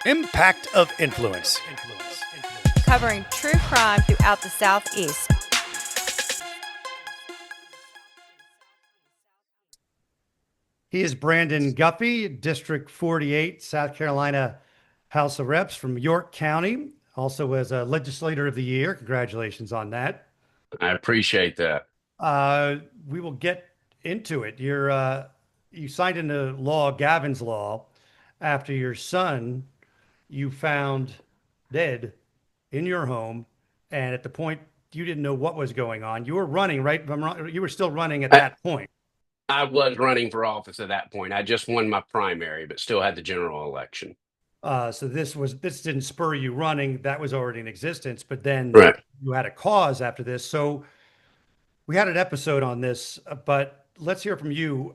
Impact of influence. Covering true crime throughout the Southeast. He is Brandon Guffey, District 48, South Carolina House of Reps from York County. Also was a Legislator of the Year. Congratulations on that. I appreciate that. We will get into it. You signed into law, Gavin's law, after your son you found dead in your home, and at the point you didn't know what was going on. You were running, right? If I'm wrong, you were still running at I, that point. I was running for office at that point. I just won my primary, but still had the general election. So this didn't spur you running. That was already in existence, but then Right. you had a cause after this. So we had an episode on this, but let's hear from you.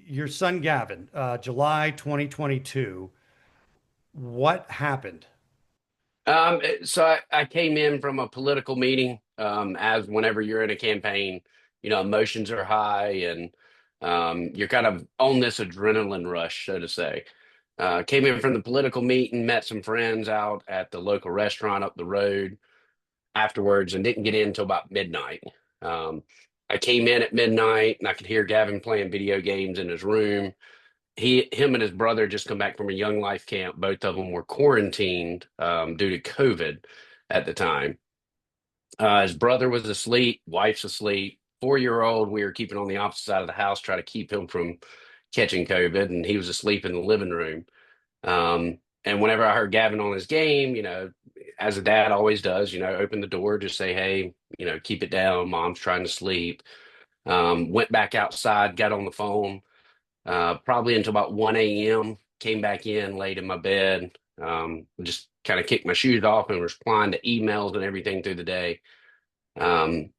Your son Gavin, July 2022. What happened? So I came in from a political meeting. As whenever you're in a campaign, emotions are high and you're kind of on this adrenaline rush, so to say. Came in from the political meeting, met some friends out at the local restaurant up the road afterwards, and didn't get in until about midnight. Um, I came in at midnight and I could hear Gavin playing video games in his room. Him and his brother just come back from a Young Life camp. Both of them were quarantined due to COVID at the time. His brother was asleep, wife's asleep. 4-year-old, we were keeping on the opposite side of the house, try to keep him from catching COVID, and he was asleep in the living room. And whenever I heard Gavin on his game, as a dad always does, open the door, just say, hey, keep it down. Mom's trying to sleep. Went back outside, got on the phone, probably until about 1 a.m. Came back in, laid in my bed, just kind of kicked my shoes off and was replying to emails and everything through the day. Um,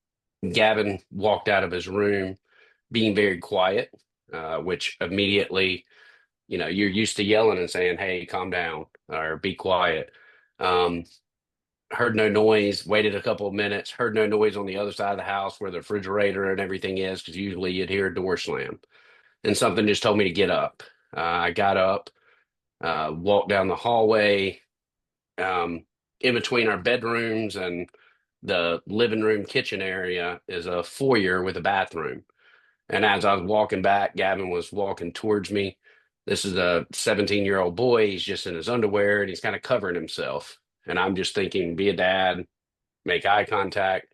Gavin walked out of his room being very quiet, which immediately, you're used to yelling and saying, hey, calm down or be quiet. Um, Heard no noise, waited a couple of minutes, heard no noise on the other side of the house where the refrigerator and everything is, because usually you'd hear a door slam. And something just told me to get up. I got up, walked down the hallway. In between our bedrooms and the living room kitchen area is a foyer with a bathroom. And as I was walking back, Gavin was walking towards me. This is a 17-year-old boy. He's just in his underwear and he's kind of covering himself. And I'm just thinking, be a dad, make eye contact.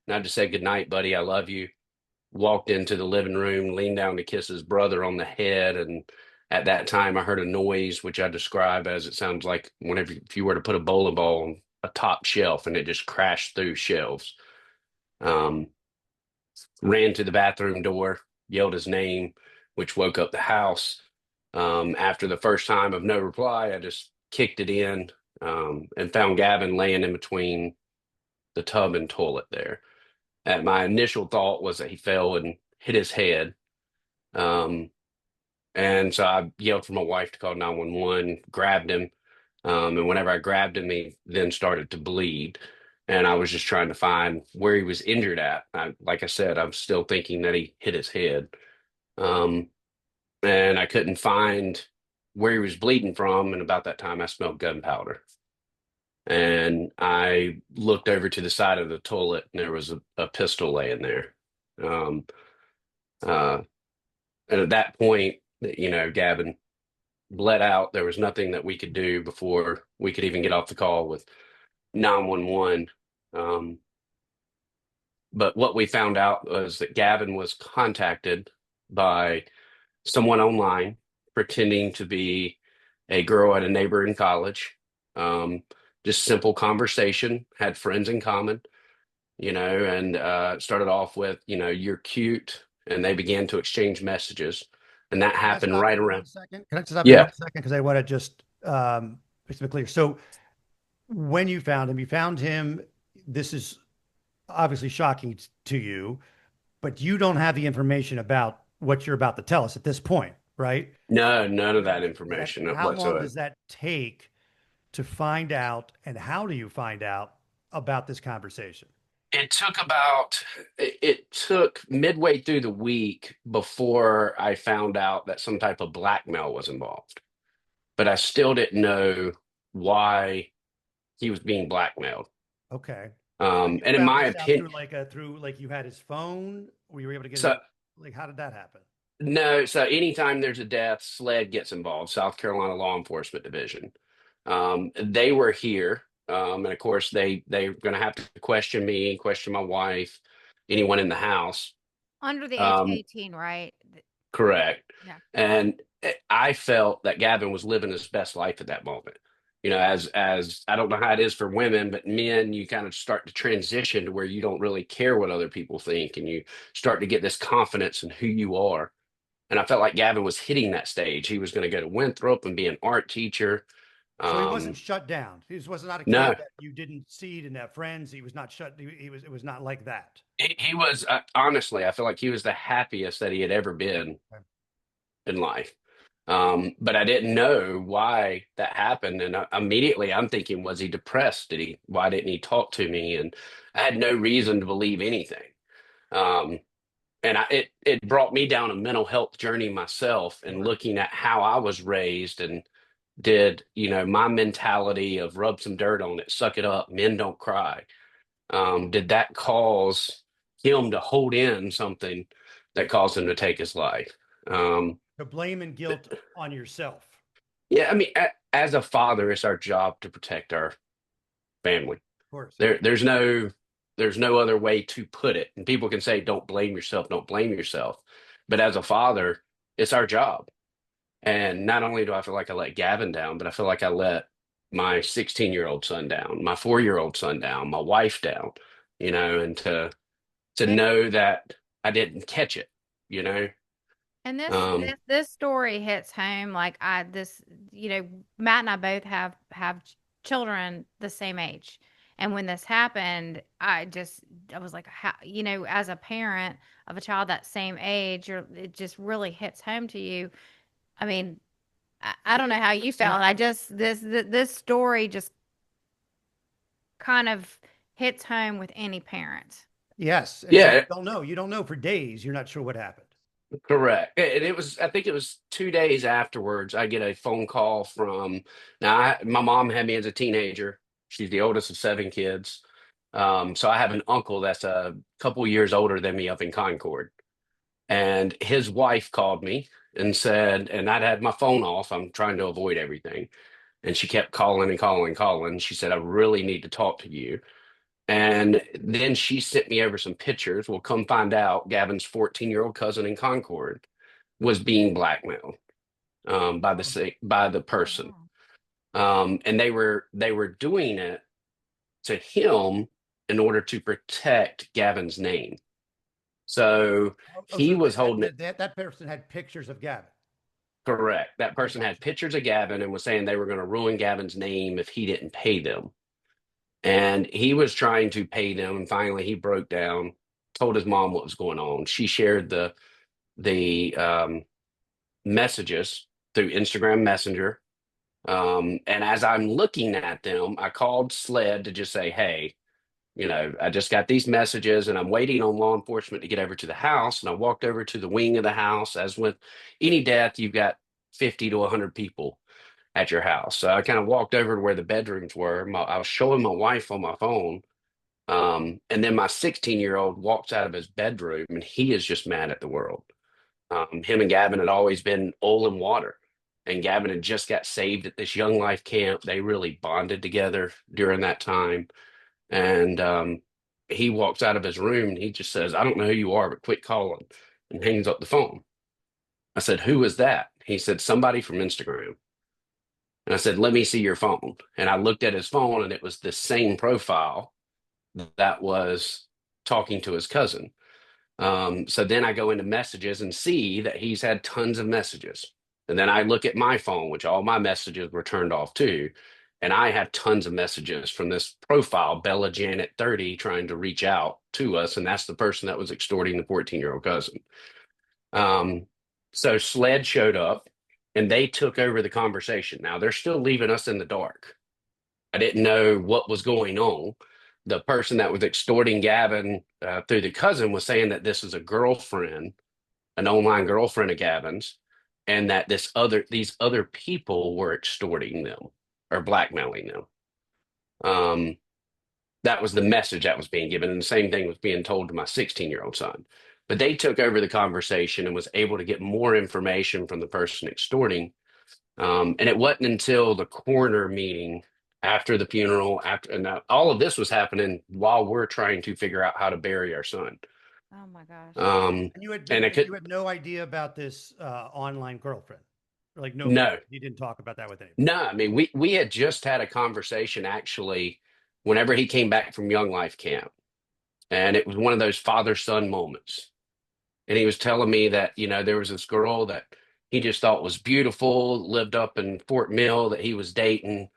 And I just said, good night, buddy. I love you. Walked into the living room, leaned down to kiss his brother on the head. And at that time, I heard a noise, which I describe as it sounds like whenever if you were to put a bowling ball on a top shelf and it just crashed through shelves. Um, Ran to the bathroom door, yelled his name, which woke up the house. After the first time of no reply, I just kicked it in and found Gavin laying in between the tub and toilet there. And my initial thought was that he fell and hit his head. Um, and so I yelled for my wife to call 911, grabbed him. And whenever I grabbed him, he then started to bleed. And I was just trying to find where he was injured at. Like I said, I'm still thinking that he hit his head. Um, and I couldn't find where he was bleeding from. And about that time, I smelled gunpowder. And I looked over to the side of the toilet, and there was a pistol laying there. Um, uh, and at that point, Gavin bled out. There was nothing that we could do before we could even get off the call with 911. Um, but what we found out was that Gavin was contacted by someone online pretending to be a girl at a neighboring college. Um, just simple conversation, had friends in common, and started off with, you're cute. And they began to exchange messages. And that Can I happened stop right you 1 around. second? Can I stop you Yeah. 1 second? Because I want to just make it clear. So when you found him, this is obviously shocking to you, but you don't have the information about what you're about to tell us at this point, right? No, none of that And information how long whatsoever. does that take to find out, and how do you find out about this conversation? It took midway through the week before I found out that some type of blackmail was involved. But I still didn't know why he was being blackmailed. Okay. You And in found my this out opinion, through like you had his phone, or you were able to get so him? Like, how did that happen? no, so anytime there's a death, SLED gets involved, South Carolina Law Enforcement Division. They were here, and of course they're going to have to question me, question my wife, anyone in the house. Under the age of Um, 18, right? Correct. Yeah. And I felt that Gavin was living his best life at that moment. As I don't know how it is for women, but men, you kind of start to transition to where you don't really care what other people think, and you start to get this confidence in who you are. And I felt like Gavin was hitting that stage. He was going to go to Winthrop and be an art teacher. So he wasn't Um, shut down. He was not a kid no, that you didn't see, didn't have friends. He was not shut. He was. It was not like that. he was honestly, I feel like he was the happiest that he had ever been Okay. in life. But I didn't know why that happened. And immediately I'm thinking, was he depressed? Why didn't he talk to me? And I had no reason to believe anything. Um, and it brought me down a mental health journey myself and Sure. looking at how I was raised and did, my mentality of rub some dirt on it, suck it up, men don't cry. Did that cause him to hold in something that caused him to take his life? Um, The blame and guilt on yourself. Yeah, I mean, as a father, it's our job to protect our family. Of course. There's no other way to put it. And people can say, "Don't blame yourself, don't blame yourself," but as a father, it's our job. And not only do I feel like I let Gavin down, but I feel like I let my 16-year-old son down, my 4-year-old son down, my wife down. And to And know that I didn't catch it. You know, and this um, this this story hits home like Matt and I both have children the same age. And when this happened, I was like, how, as a parent of a child that same age, it just really hits home to you. I mean, I don't know how you felt. I just this story just kind of hits home with any parent. Yes. And so you yeah, don't know. You don't know for days. You're not sure what happened. correct. And I think it was 2 days afterwards, I get a phone call from, now, my mom had me as a teenager. She's the oldest of 7 kids. So I have an uncle that's a couple years older than me up in Concord. And his wife called me and said, and I'd had my phone off. I'm trying to avoid everything. And she kept calling and calling and calling. She said, I really need to talk to you. And then she sent me over some pictures. Well, come find out, Gavin's 14-year-old cousin in Concord was being blackmailed by the Oh, person, wow. and they were doing it to him in order to protect Gavin's name. So he So was holding it. that person had pictures of Gavin. Correct. That I person had got you. pictures of Gavin and was saying they were going to ruin Gavin's name if he didn't pay them. And he was trying to pay them, and finally he broke down, told his mom what was going on. She shared the messages through Instagram Messenger. And as I'm looking at them, I called SLED to just say, hey, I just got these messages and I'm waiting on law enforcement to get over to the house. And I walked over to the wing of the house. As with any death, you've got 50 to 100 people at your house. So I kind of walked over to where the bedrooms were. I was showing my wife on my phone. And then my 16-year-old walks out of his bedroom and he is just mad at the world. Him and Gavin had always been oil and water. And Gavin had just got saved at this Young Life camp. They really bonded together during that time. And he walks out of his room and he just says, I don't know who you are, but quit calling, and hangs up the phone. I said, who is that? He said, somebody from Instagram. And I said, let me see your phone. And I looked at his phone and it was the same profile that was talking to his cousin. So then I go into messages and see that he's had tons of messages. And then I look at my phone, which all my messages were turned off too. And I have tons of messages from this profile, Bella Janet 30, trying to reach out to us. And that's the person that was extorting the 14-year-old cousin. Um, so SLED showed up and they took over the conversation. Now they're still leaving us in the dark. I didn't know what was going on. The person that was extorting Gavin through the cousin was saying that this is a girlfriend, an online girlfriend of Gavin's, and that these other people were extorting them. or blackmailing them. That was the message that was being given. And the same thing was being told to my 16-year-old son. But they took over the conversation and was able to get more information from the person extorting. And it wasn't until the coroner meeting after the funeral, and all of this was happening while we're trying to figure out how to bury our son. Oh my gosh. And you And had no idea about this online girlfriend. Like no, you didn't talk about that with anybody. no. I mean, we had just had a conversation actually whenever he came back from Young Life camp, and it was one of those father-son moments. And he was telling me that, you know, there was this girl that he just thought was beautiful, lived up in Fort Mill, that he was dating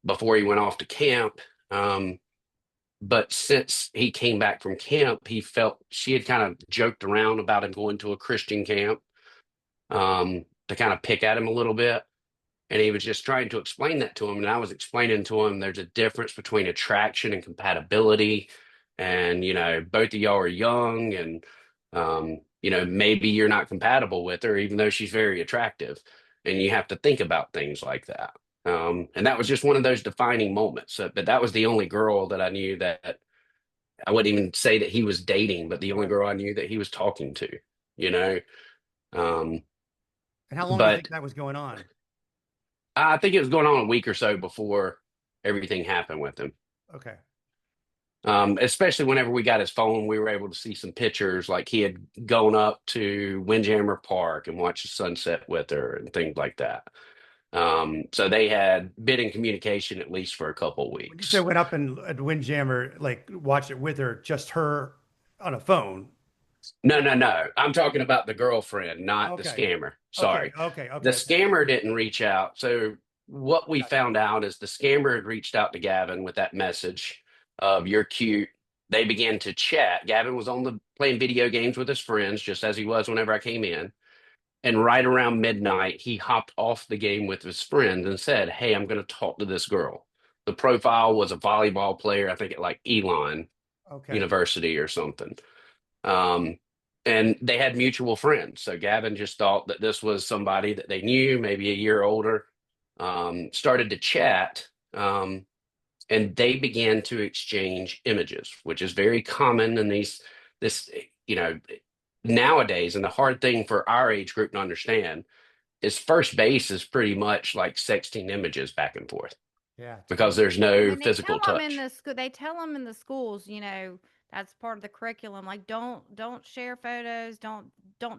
before he went off to camp. But since he came back from camp, he felt she had kind of joked around about him going to a Christian camp to kind of pick at him a little bit. And he was just trying to explain that to him. And I was explaining to him there's a difference between attraction and compatibility. And, you know, both of y'all are young and, you know, maybe you're not compatible with her, even though she's very attractive. And you have to think about things like that. And that was just one of those defining moments. But that was the only girl that I knew that I wouldn't even say that he was dating, but the only girl I knew that he was talking to, you know. And how long do you think that was going on? I think it was going on a week or so before everything happened with him. Okay. Especially whenever we got his phone, we were able to see some pictures. Like he had gone up to Windjammer Park and watched the sunset with her and things like that. So they had been in communication at least for a couple of weeks. When you say went up and at Windjammer, like watched it with her, just her on a phone. No. I'm talking about the girlfriend, not the scammer. Sorry. Okay. The scammer didn't reach out. So what we found out is the scammer had reached out to Gavin with that message of "you're cute." They began to chat. Gavin was playing video games with his friends, just as he was whenever I came in. And right around midnight, he hopped off the game with his friends and said, "Hey, I'm going to talk to this girl." The profile was a volleyball player, I think at like Elon University or something. And they had mutual friends. So Gavin just thought that this was somebody that they knew, maybe a year older, started to chat. And they began to exchange images, which is very common in this, you know, nowadays. And the hard thing for our age group to understand is first base is pretty much like sexting images back and forth. Yeah. Because there's no physical touch. They tell them in the schools, you know, that's part of the curriculum. Like, don't share photos, don't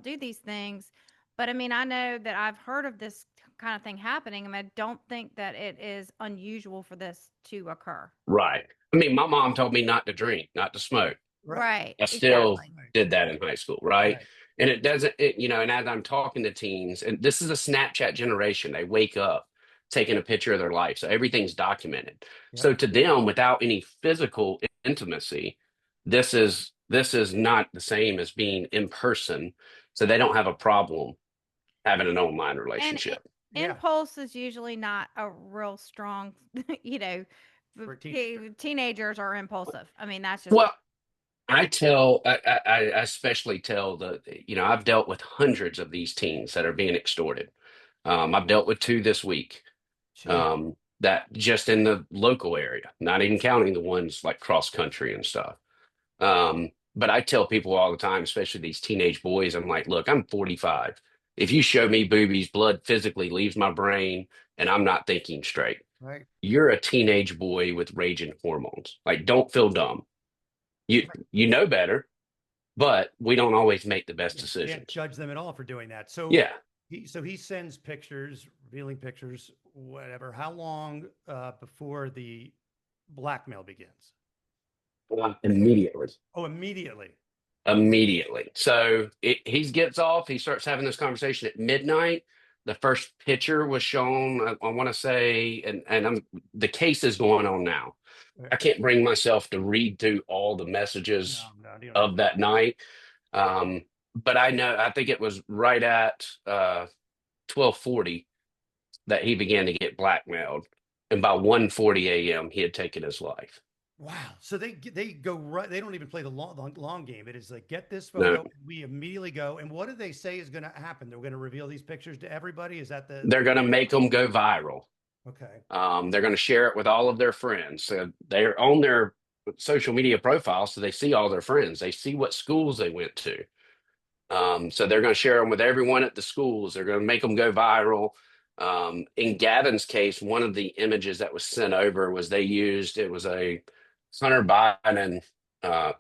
do these things. But I mean, I know that I've heard of this kind of thing happening. I mean, I don't think that it is unusual for this to occur. Right. I mean, my mom told me not to drink, not to smoke. Right. I still did that in high school, right? And it doesn't, you know, and as I'm talking to teens, and this is a Snapchat generation, they wake up taking a picture of their life. So everything's documented. Yep. So to them, without any physical intimacy, this is not the same as being in person. So they don't have a problem having an online relationship. Impulse is usually not a real strong, you know, teenagers are impulsive. I mean, that's just. Well, I especially tell you know, I've dealt with hundreds of these teens that are being extorted. I've dealt with 2 this week. That just in the local area, not even counting the ones like cross country and stuff. But I tell people all the time, especially these teenage boys, I'm like, look, I'm 45. If you show me boobies, blood physically leaves my brain and I'm not thinking straight. Right. You're a teenage boy with raging hormones. Like, don't feel dumb. You know better, but we don't always make the best decisions. Can't judge them at all for doing that. So yeah. He sends pictures, revealing pictures, whatever. How long before the blackmail begins? Immediately. Oh, immediately. Immediately. So he gets off. He starts having this conversation at midnight. The first picture was shown, I want to say, and the case is going on now. I can't bring myself to read through all the messages of that night. But I think it was right at 12:40 that he began to get blackmailed. And by 1:40 a.m., he had taken his life. Wow. So they go right. They don't even play the long game. It is like, get this photo. No. We immediately go. And what do they say is going to happen? They're going to reveal these pictures to everybody. Is that they're going to make them go viral. Okay. They're going to share it with all of their friends. So they're on their social media profile, so they see all their friends. They see what schools they went to. So they're going to share them with everyone at the schools. They're going to make them go viral. In Gavin's case, one of the images that was sent over was it was a Hunter Biden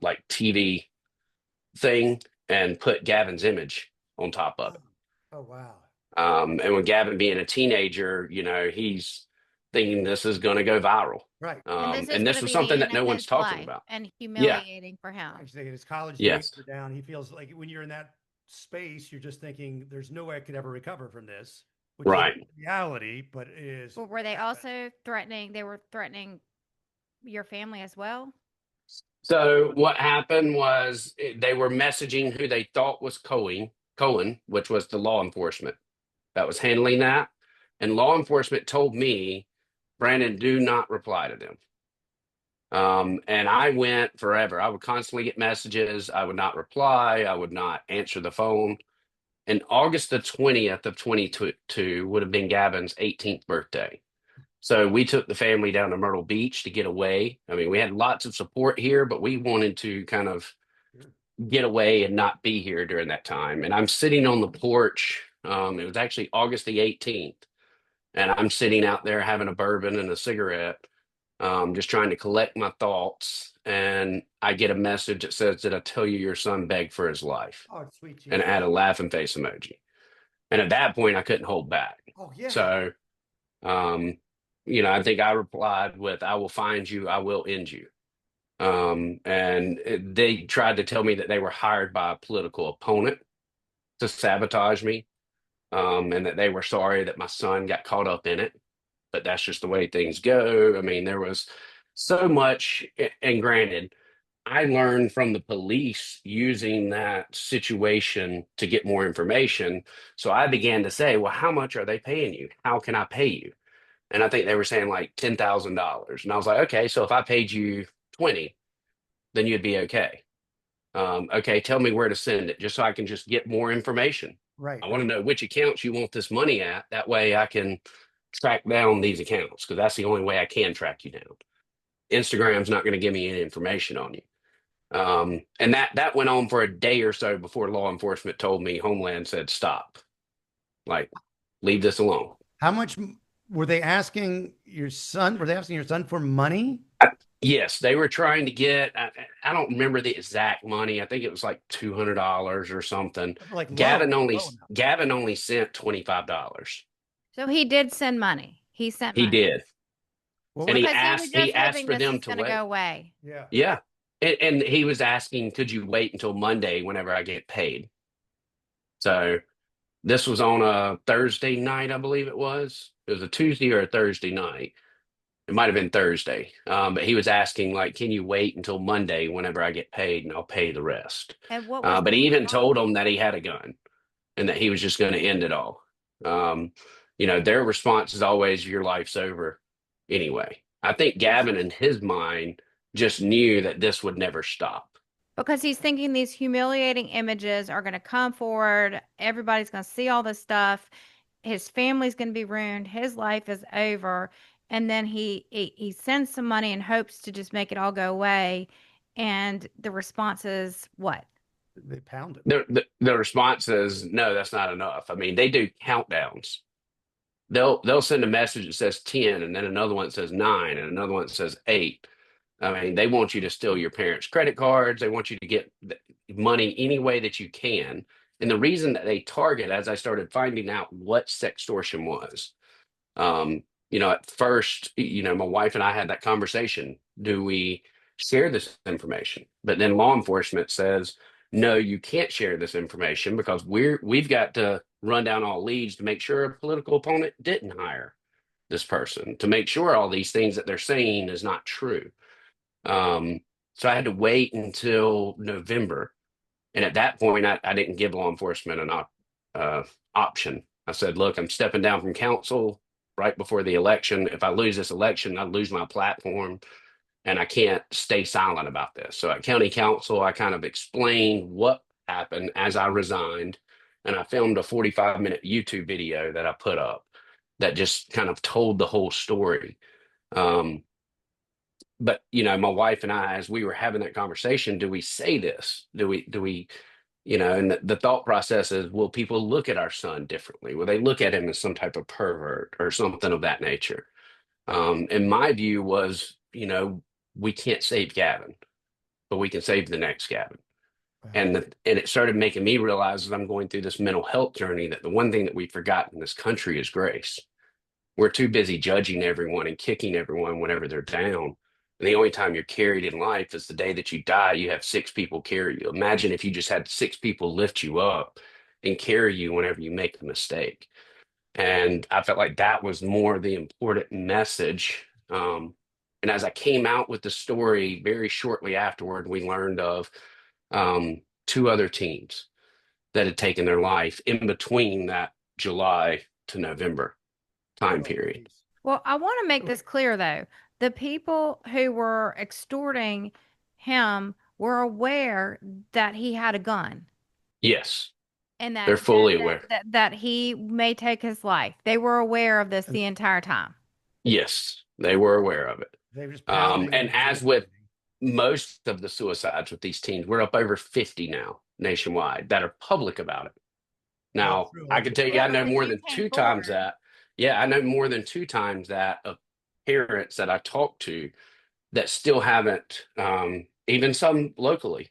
like TV thing and put Gavin's image on top of it. Oh, wow. And with Gavin being a teenager, he's thinking this is going to go viral. Right. And this is And going this to was be the something that end no of one's his talking life about. and Yeah. humiliating for him. He's thinking his college Yes. grades are down. He feels like when you're in that space, you're just thinking there's no way I could ever recover from this, which Right. is reality, but it is. But were they also threatening? They were threatening your family as well? So what happened was they were messaging who they thought was Cohen, which was the law enforcement that was handling that. And law enforcement told me, Brandon, do not reply to them. And I went forever. I would constantly get messages. I would not reply. I would not answer the phone. And August the 20th of 2022 would have been Gavin's 18th birthday. So we took the family down to Myrtle Beach to get away. I mean, we had lots of support here, but we wanted to kind of get away and not be here during that time. And I'm sitting on the porch. It was actually August the 18th. And I'm sitting out there having a bourbon and a cigarette, just trying to collect my thoughts. And I get a message that says, "Did I tell you your son begged for his life?" Oh, sweet Jesus. And add a laughing face emoji. And at that point, I couldn't hold back. Oh, yeah. So, I think I replied with, "I will find you. I will end you." They tried to tell me that they were hired by a political opponent to sabotage me, and that they were sorry that my son got caught up in it. But that's just the way things go. I mean, there was so much, and granted, I learned from the police using that situation to get more information. So I began to say, well, how much are they paying you? How can I pay you? And I think they were saying like $10,000. And I was like, okay, so if I paid you 20, then you'd be okay. Okay, tell me where to send it just so I can just get more information. Right. I want to know which accounts you want this money at. That way I can track down these accounts because that's the only way I can track you down. Instagram's not going to give me any information on you. And that went on for a day or so before law enforcement told me Homeland said, stop, like, leave this alone. How much were they asking your son? Were they asking your son for money? Yes, they were trying to get, I don't remember the exact money. I think it was like $200 or something. Like Gavin low only sent $25. So he did send money. He sent He money. did. Well, And Because he was just hoping for this them is to going to wait. go away. yeah. Yeah. And he was asking, could you wait until Monday whenever I get paid? So this was on a Thursday night, I believe it was. It was a Tuesday or a Thursday night. It might have been Thursday. But he was asking, like, can you wait until Monday whenever I get paid and I'll pay the rest? And what was But the he even response? told him that he had a gun and that he was just going to end it all. Their response is always, your life's over anyway. I think Gavin, in his mind, just knew that this would never stop. Because he's thinking these humiliating images are going to come forward. Everybody's going to see all this stuff. His family's going to be ruined. His life is over. And then he sends some money in hopes to just make it all go away. And the response is what? They pounded. The response is, no, that's not enough. I mean, they do countdowns. They'll send a message that says 10, and then another one that says 9, and another one that says 8. I mean, they want you to steal your parents' credit cards. They want you to get money any way that you can. And the reason that they target, as I started finding out what sextortion was, at first, my wife and I had that conversation. Do we share this information? But then law enforcement says, no, you can't share this information because we've got to run down all leads to make sure a political opponent didn't hire this person, to make sure all these things that they're saying is not true. So I had to wait until November. And at that point, I didn't give law enforcement an option. I said, look, I'm stepping down from council right before the election. If I lose this election, I lose my platform and I can't stay silent about this. So at county council, I kind of explained what happened as I resigned. And I filmed a 45-minute YouTube video that I put up. that just kind of told the whole story. Um, but my wife and I, as we were having that conversation, do we say this? Do we, and the thought process is, will people look at our son differently? Will they look at him as some type of pervert or something of that nature? And my view was, we can't save Gavin, but we can save the next Gavin. Wow. And it started making me realize as I'm going through this mental health journey that the one thing that we've forgotten in this country is grace. We're too busy judging everyone and kicking everyone whenever they're down. And the only time you're carried in life is the day that you die. You have six people carry you. Imagine if you just had six people lift you up and carry you whenever you make a mistake. And I felt like that was more the important message. And as I came out with the story, very shortly afterward, we learned of two other teens that had taken their life in between that July to November time Oh, period. geez. Well, I want to make this clear though. The people who were extorting him were aware that he had a gun Yes, and they're fully aware. that he may take his life. They were aware of this And the entire time. Yes, they were aware of it. they were just pounding And and as with manipulating. most of the suicides with these teens, we're up over 50 now nationwide that are public about it. Well, Now, true. I can tell you, Yeah, I but know when more you than came two times forward, that. Yeah, I know more than two times that of parents that I talk to that still haven't, even some locally,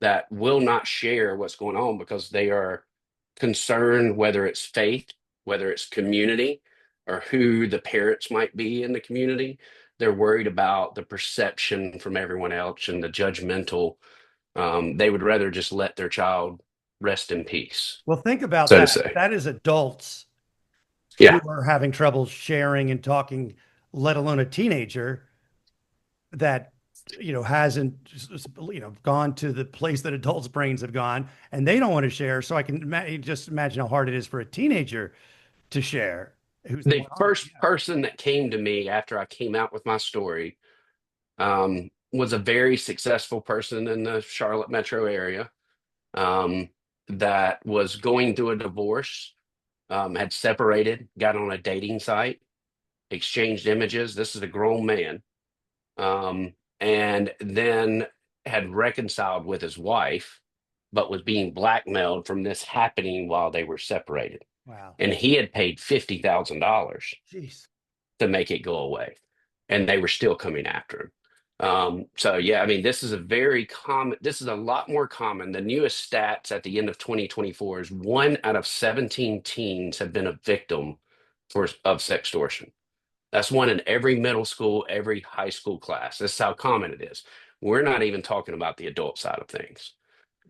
that will not share what's going on because they are concerned, whether it's faith, whether it's community, or who the parents might be in the community. They're worried about the perception from everyone else and the judgmental. They would rather just let their child rest in peace, Well, think about so to that. say. That is adults who Yeah. are having trouble sharing and talking, let alone a teenager that hasn't gone to the place that adults' brains have gone, and they don't want to share. So I can just imagine how hard it is for a teenager to share. Who's the The one on it? first person that came to me after I came out with my story was a very successful person in the Charlotte metro area um, that was going through a divorce, had separated, got on a dating site, exchanged images. This is a grown man. And then had reconciled with his wife, but was being blackmailed from this happening while they were separated. Wow. And he had paid $50,000 Jeez. to make it go away, and they were still coming after him. So yeah, I mean, this is a very common. This is a lot more common. The newest stats at the end of 2024 is 1 out of 17 teens have been a victim of sextortion. That's one in every middle school, every high school class. This is how common it is. We're not even talking about the adult side of things.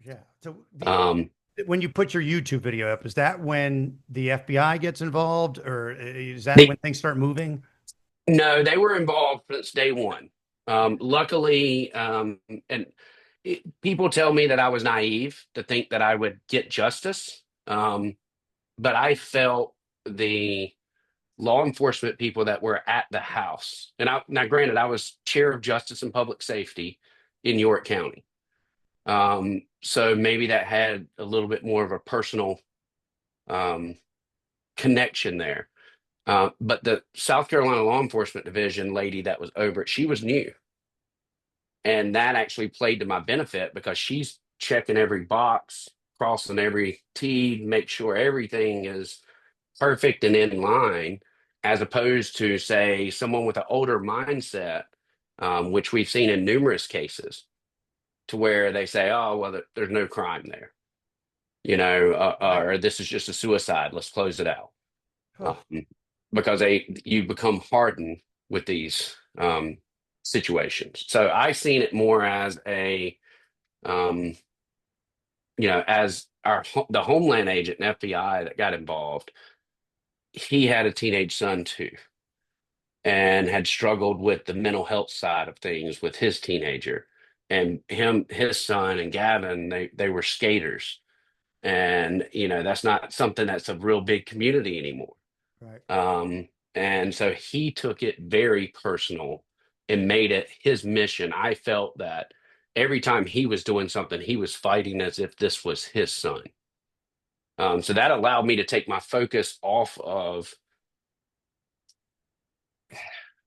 Yeah. So Um, when you put your YouTube video up, is that when the FBI gets involved, or is that the when things start moving? No, they were involved since day one. Luckily, and people tell me that I was naive to think that I would get justice. But I felt the law enforcement people that were at the house, and now granted, I was chair of justice and public safety in York County. So maybe that had a little bit more of a personal um, connection there. But the South Carolina Law Enforcement Division lady that was over it, she was new. And that actually played to my benefit because she's checking every box, crossing every T, make sure everything is perfect and in line, as opposed to, say, someone with an older mindset, which we've seen in numerous cases, to where they say, oh, well, there's no crime there, Right. or this is just a suicide. Let's close it out. Oh, Um, because you become hardened with these situations. So I seen it more as um, as the Homeland agent and FBI that got involved. He had a teenage son too, and had struggled with the mental health side of things with his teenager. And his son and Gavin, they were skaters, and that's not something that's a real big community anymore. right. Um, and so he took it very personal and made it his mission. I felt that every time he was doing something, he was fighting as if this was his son. So that allowed me to take my focus off of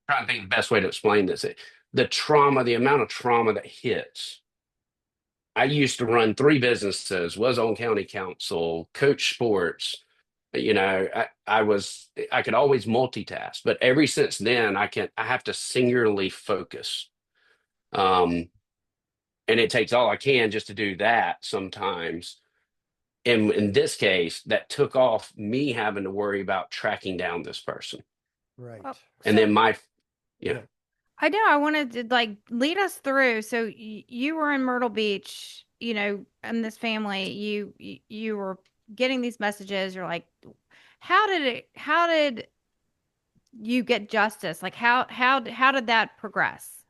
trying to think the best way to explain this. The trauma, the amount of trauma that hits. I used to run 3 businesses, was on county council, coach sports. I could always multitask, but ever since then, I have to singularly focus. Um, and it takes all I can just to do that sometimes. And in this case, that took off me having to worry about tracking down this person. Right. Well, And so then yeah. I know I wanted to like lead us through. So you were in Myrtle Beach, and this family, you were getting these messages. You're like, how did you get justice? Like how did that progress?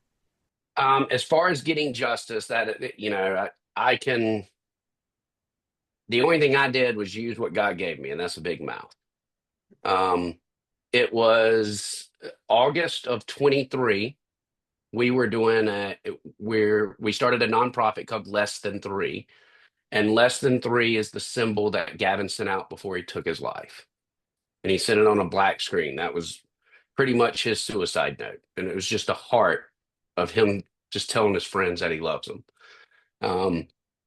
As far as getting justice, I can. The only thing I did was use what God gave me, and that's a big mouth. It was August of 23. We were we started a nonprofit called Less Than Three, and Less Than Three is the symbol that Gavin sent out before he took his life, and he sent it on a black screen. That was pretty much his suicide note, and it was just a heart of him just telling his friends that he loves them.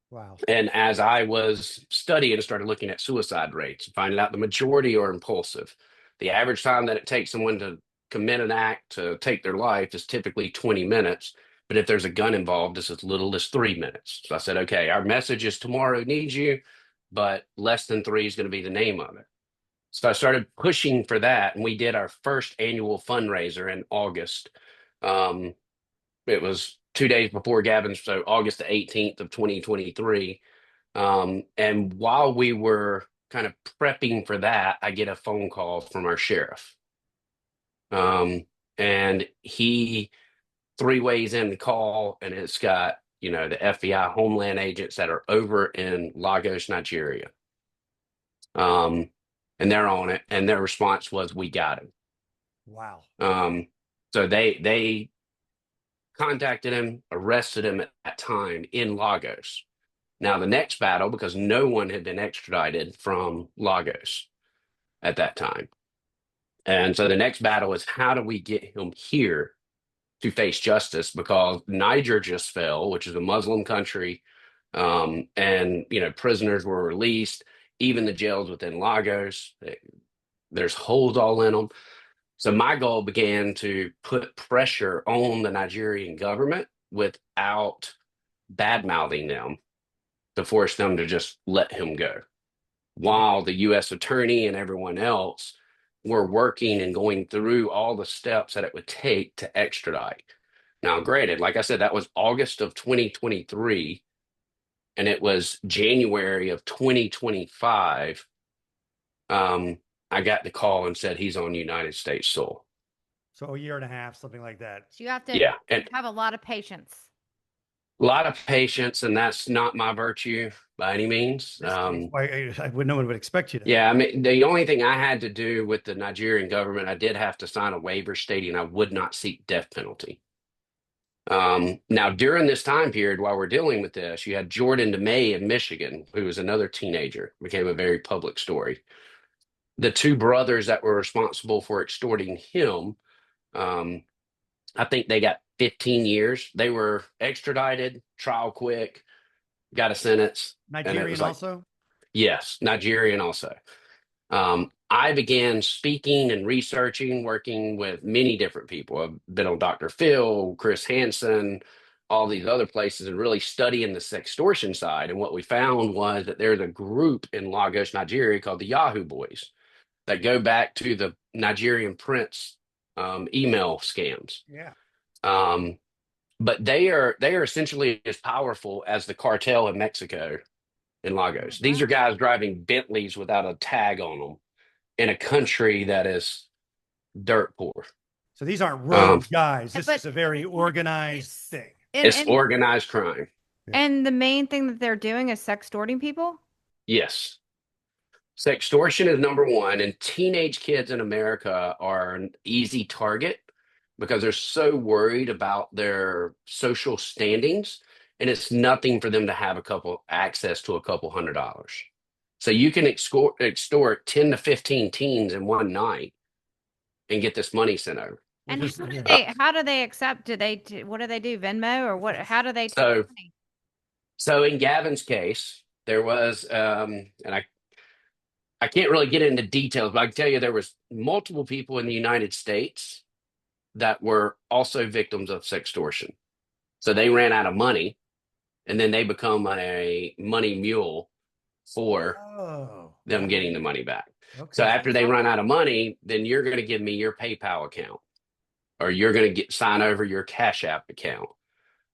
Wow. And as I was studying and started looking at suicide rates, finding out the majority are impulsive. The average time that it takes someone to commit an act to take their life is typically 20 minutes. But if there's a gun involved, it's as little as 3 minutes. So I said, okay, our message is tomorrow needs you, but Less Than Three is going to be the name of it. So I started pushing for that, and we did our first annual fundraiser in August. It was 2 days before Gavin's, so August the 18th of 2023. And while we were kind of prepping for that, I get a phone call from our sheriff. And he 3 ways in the call, and it's got, the FBI Homeland agents that are over in Lagos, Nigeria. And they're on it, and their response was, "We got him." Wow. So they contacted him, arrested him at that time in Lagos. Now, the next battle, because no one had been extradited from Lagos at that time. And so the next battle is, how do we get him here to face justice? Because Niger just fell, which is a Muslim country. And, prisoners were released, even the jails within Lagos. There's holes all in them. So my goal began to put pressure on the Nigerian government without bad-mouthing them to force them to just let him go, while the U.S. attorney and everyone else were working and going through all the steps that it would take to extradite. Now, granted, like I said, that was August of 2023, and it was January of 2025. I got the call and said he's on United States soil. So a year and a half, something like that. So you have to Yeah, and have a lot of patience. a lot of patience, and that's not my virtue by any means. No one would expect you to. Yeah, I mean, the only thing I had to do with the Nigerian government, I did have to sign a waiver stating I would not seek death penalty. Now, during this time period, while we're dealing with this, you had Jordan DeMay in Michigan, who was another teenager, became a very public story. The 2 brothers that were responsible for extorting him, I think they got 15 years. They were extradited, trial quick, got a sentence. Nigerian also? Yes, Nigerian also. I began speaking and researching, working with many different people. I've been on Dr. Phil, Chris Hansen, all these other places, and really studying the sextortion side. And what we found was that there's a group in Lagos, Nigeria called the Yahoo Boys that go back to the Nigerian prince email scams. Yeah. But they are essentially as powerful as the cartel in Mexico in Lagos. These are guys driving Bentleys without a tag on them in a country that is dirt poor. So these aren't rogue guys. This is a very organized thing. It's organized crime. And the main thing that they're doing is sextorting people? Yes. Sextortion is number one, and teenage kids in America are an easy target because they're so worried about their social standings, and it's nothing for them to have access to a couple $100s. So you can extort 10 to 15 teens in one night and get this money sent over. And Just, how do they accept? What do they do? Venmo or what? How do they take So, money? so in Gavin's case, there was, and I can't really get into details, but I can tell you there was multiple people in the United States that were also victims of sextortion. So they ran out of money, and then they become a money mule for oh, them wow. getting the money back. So Okay. after they run out of money, then you're going to give me your PayPal account, or you're going to sign over your Cash App account,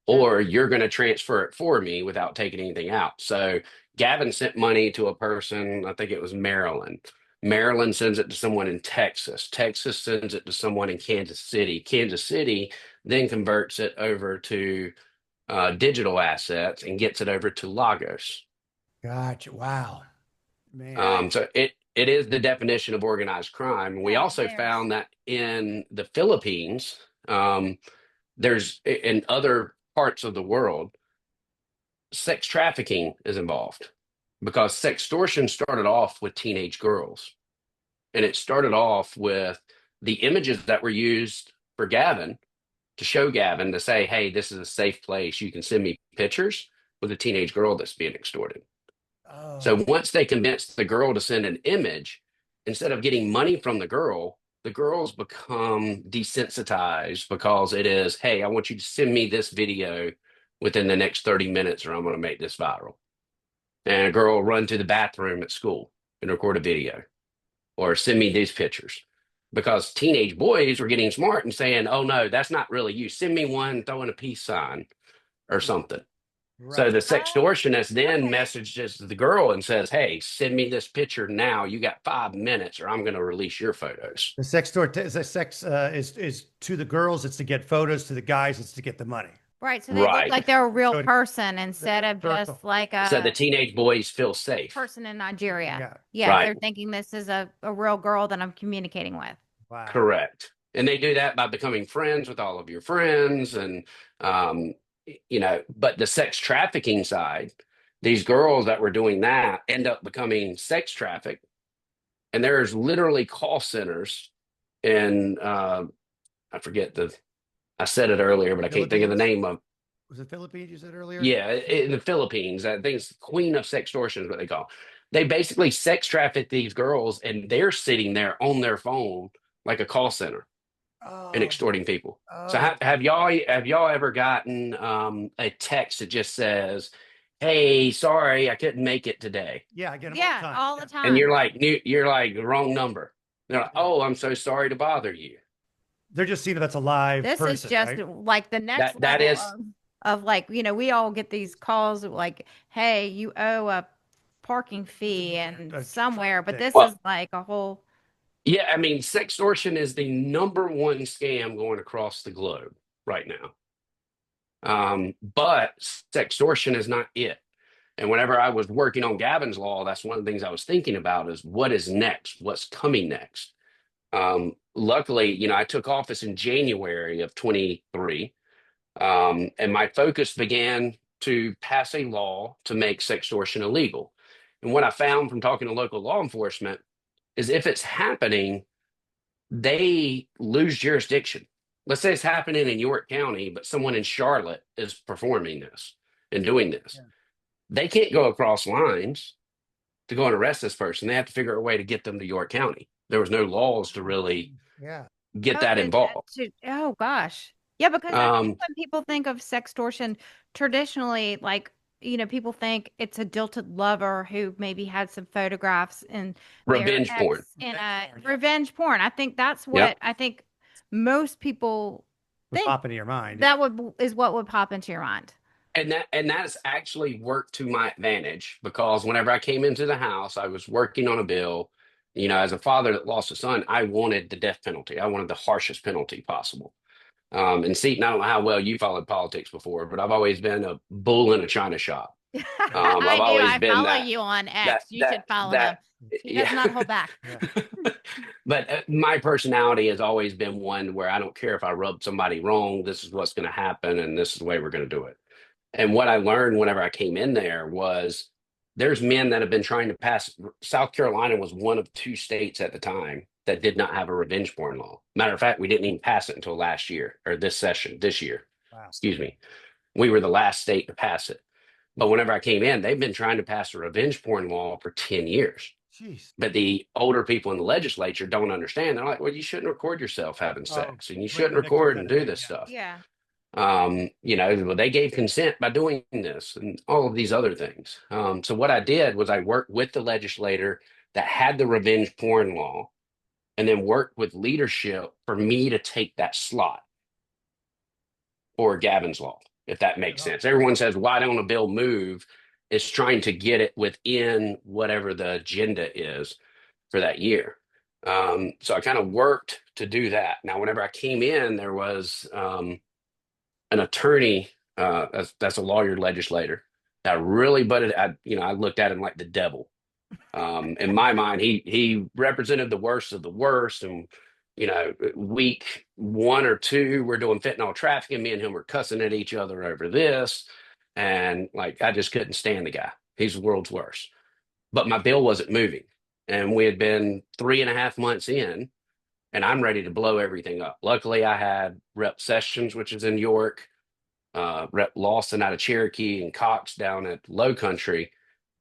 or you're going to transfer it for me without taking anything out. So Gavin sent money to a person, I think it was Maryland. Maryland sends it to someone in Texas. Texas sends it to someone in Kansas City. Kansas City then converts it over to digital assets and gets it over to Lagos. Gotcha. Wow. Man. Right. So it is the definition of organized crime. We Yeah, also there's found that in the Philippines, there's in other parts of the world, sex trafficking is involved because sextortion started off with teenage girls, and it started off with the images that were used for Gavin to show Gavin to say, "Hey, this is a safe place. You can send me pictures," with a teenage girl that's being extorted. So Oh, once they convince the girl to send an image, instead of getting money from the girls become desensitized because it is, hey, I want you to send me this video within the next 30 minutes or I'm going to make this viral. And a girl will run to the bathroom at school and record a video or send me these pictures. Because teenage boys were getting smart and saying, oh, no, that's not really you. Send me one throwing a peace sign or something. So right. the oh, sextortionist then okay. messages the girl and says, "Hey, send me this picture now. You got 5 minutes, or I'm going to release your photos." The sex store, the sex is to the girls, it's to get photos. To the guys, it's to get the money. Right. So they look Right. like they're a real So person the instead of circle. just like So the a teenage boys feel safe. person in Nigeria. Yeah. Yeah, Right. they're thinking this is a real girl that I'm communicating with. Wow. Correct. And they do that by becoming friends with all of your friends, and um, But the sex trafficking side, these girls that were doing that end up becoming sex trafficked, and there's literally call centers in I forget the I said it earlier, but I can't think of the Philippines? name of. Was it Philippines you said earlier? Yeah, in the Philippines, I think it's the Queen of Sextortion is what they call. They basically sex traffic these girls, and they're sitting there on their phone like a call center and Oh, extorting people. So oh, have y'all ever gotten a text that just says, "Hey, sorry, I couldn't make it today," yeah, I get them all the Yeah, time. all Yeah. the and time. you're like the wrong number. They're like, Yeah. "Oh, I'm so sorry to bother you." They're just seeing if that's a live This is person, just right? like the next That level is, of like, we all get these calls like, hey, you owe a parking fee and A somewhere, but ticket. this is well, like a whole yeah, I mean, sextortion is the number one scam going across the globe right now. But sextortion is not it. And whenever I was working on Gavin's law, that's one of the things I was thinking about is what is next? What's coming next? Luckily, I took office in January of 23, and my focus began to pass a law to make sextortion illegal. And what I found from talking to local law enforcement is if it's happening, they lose jurisdiction. Let's say it's happening in York County, but someone in Charlotte is performing this and doing this. Yeah. They can't go across lines to go and arrest this person. They have to figure out a way to get them to York County. There was no laws to really Yeah. get oh, that involved. oh gosh. Yeah, because I think Um, when people think of sextortion, traditionally, like, people think it's a jilted lover who maybe had some photographs in their Revenge porn. ex in Revenge a porn, yeah. revenge porn. I think that's Yep. what I think most people Would think pop into your mind. that is what would pop into your mind. And that's actually worked to my advantage because whenever I came into the house, I was working on a bill. As a father that lost a son, I wanted the death penalty. I wanted the harshest penalty possible. And Seton, I don't know how well you followed politics before, but I've always been a bull in a china shop. I I've do. always I been follow that you on that X. You should that follow him. that He does not yeah. hold back. Yeah. But my personality has always been one where I don't care if I rub somebody wrong. This is what's going to happen, and this is the way we're going to do it. And what I learned whenever I came in there was there's men that have been trying to pass. South Carolina was one of two states at the time that did not have a revenge porn law. Matter of fact, we didn't even pass it until last year, or this year. Wow. Excuse me. We were the last state to pass it. But whenever I came in, they've been trying to pass a revenge porn law for 10 years. Jeez. But the older people in the legislature don't understand. They're like, well, you shouldn't record yourself having sex, and you Bring shouldn't the victim record and center do in, this yeah. stuff. Yeah. Well, they gave consent by doing this and all of these other things. So what I did was I worked with the legislator that had the revenge porn law, and then worked with leadership for me to take that slot for Gavin's law, if that makes sense. Everyone says, why don't a bill move? It's trying to get it within whatever the agenda is for that year. So I kind of worked to do that. Now, whenever I came in, there was an attorney, that's a lawyer legislator, that really butted. I looked at him like the devil. In my mind, he represented the worst of the worst. And week 1 or 2, we're doing fentanyl trafficking. Me and him were cussing at each other over this, and like I just couldn't stand the guy. He's the world's worst. But my bill wasn't moving, and we had been 3.5 months in, and I'm ready to blow everything up. Luckily, I had Rep Sessions, which is in York, Rep Lawson out of Cherokee, and Cox down at Low Country.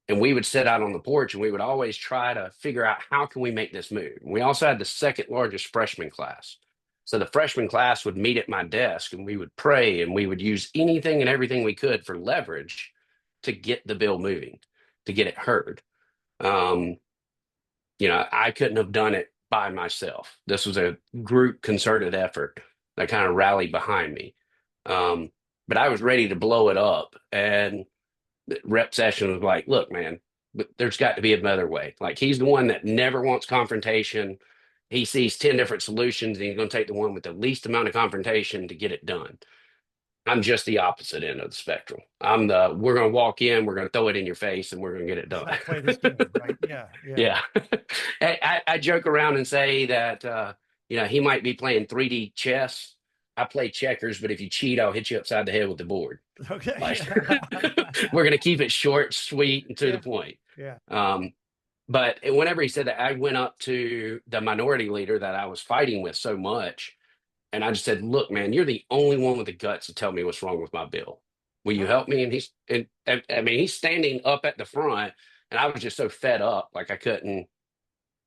And we would sit out on the porch, and we would always try to figure out how can we make this move. We also had the second largest freshman class. So the freshman class would meet at my desk, and we would pray, and we would use anything and everything we could for leverage to get the bill moving, to get it heard. I couldn't have done it by myself. This was a group concerted effort that kind of rallied behind me. But I was ready to blow it up. And Rep Session was like, look, man, but there's got to be a better way. Like, he's the one that never wants confrontation. He sees 10 different solutions, and he's going to take the one with the least amount of confrontation to get it done. I'm just the opposite end of the spectrum. We're going to walk in, we're going to throw it in your face, and we're going to get it done. Play this game, right? Yeah. Yeah. I joke around and say that, he might be playing 3D chess. I play checkers, but if you cheat, I'll hit you upside the head with the board. Okay. We're going to keep it short, sweet, and to the point. Yeah. But whenever he said that, I went up to the minority leader that I was fighting with so much, and I just said, look, man, you're the only one with the guts to tell me what's wrong with my bill. Will you help me? And he's standing up at the front, and I was just so fed up, like I couldn't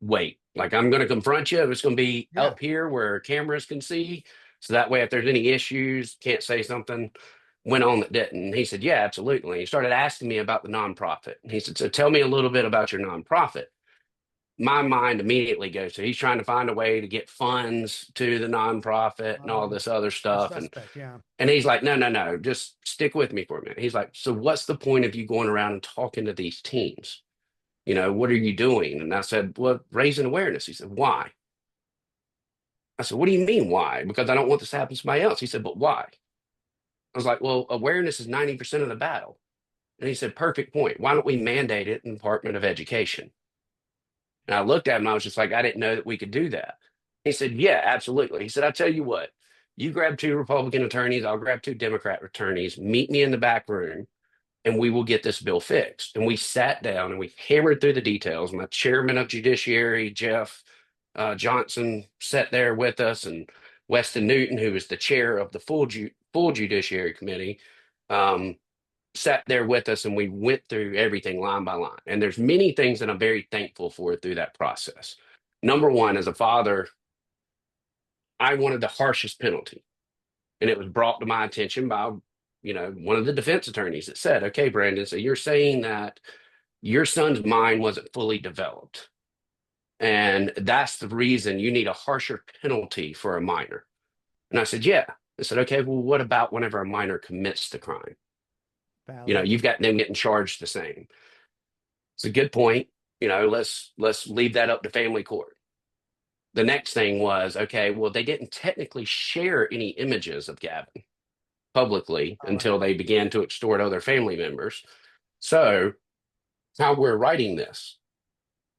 wait. Like, I'm going to confront you. It's going to be up here where cameras can see. So that way, if there's any issues, can't say something went on that didn't. And he said, yeah, absolutely. He started asking me about the nonprofit. And he said, so tell me a little bit about your nonprofit. My mind immediately goes to, he's trying to find a way to get funds to the nonprofit and all this other stuff. And he's like, no, just stick with me for a minute. He's like, so what's the point of you going around and talking to these teens? What are you doing? And I said, well, raising awareness. He said, why? I said, what do you mean, why? Because I don't want this to happen to somebody else. He said, but why? I was like, well, awareness is 90% of the battle. And he said, perfect point. Why don't we mandate it in the Department of Education? And I looked at him, and I was just like, I didn't know that we could do that. He said, yeah, absolutely. He said, I tell you what, you grab 2 Republican attorneys, I'll grab 2 Democrat attorneys, meet me in the back room, and we will get this bill fixed. And we sat down and we hammered through the details. My chairman of Judiciary, Jeff Johnson, sat there with us, and Weston Newton, who was the chair of the full Judiciary Committee, sat there with us, and we went through everything line by line. And there's many things that I'm very thankful for through that process. Number one, as a father, I wanted the harshest penalty. And it was brought to my attention by, one of the defense attorneys that said, okay, Brandon, so you're saying that your son's mind wasn't fully developed. And that's the reason you need a harsher penalty for a minor. And I said, yeah. I said, okay, well, what about whenever a minor commits the crime? You've got them getting charged the same. It's a good point. Let's leave that up to family court. The next thing was, okay, well, they didn't technically share any images of Gavin publicly until they began to extort other family members. So how we're writing this,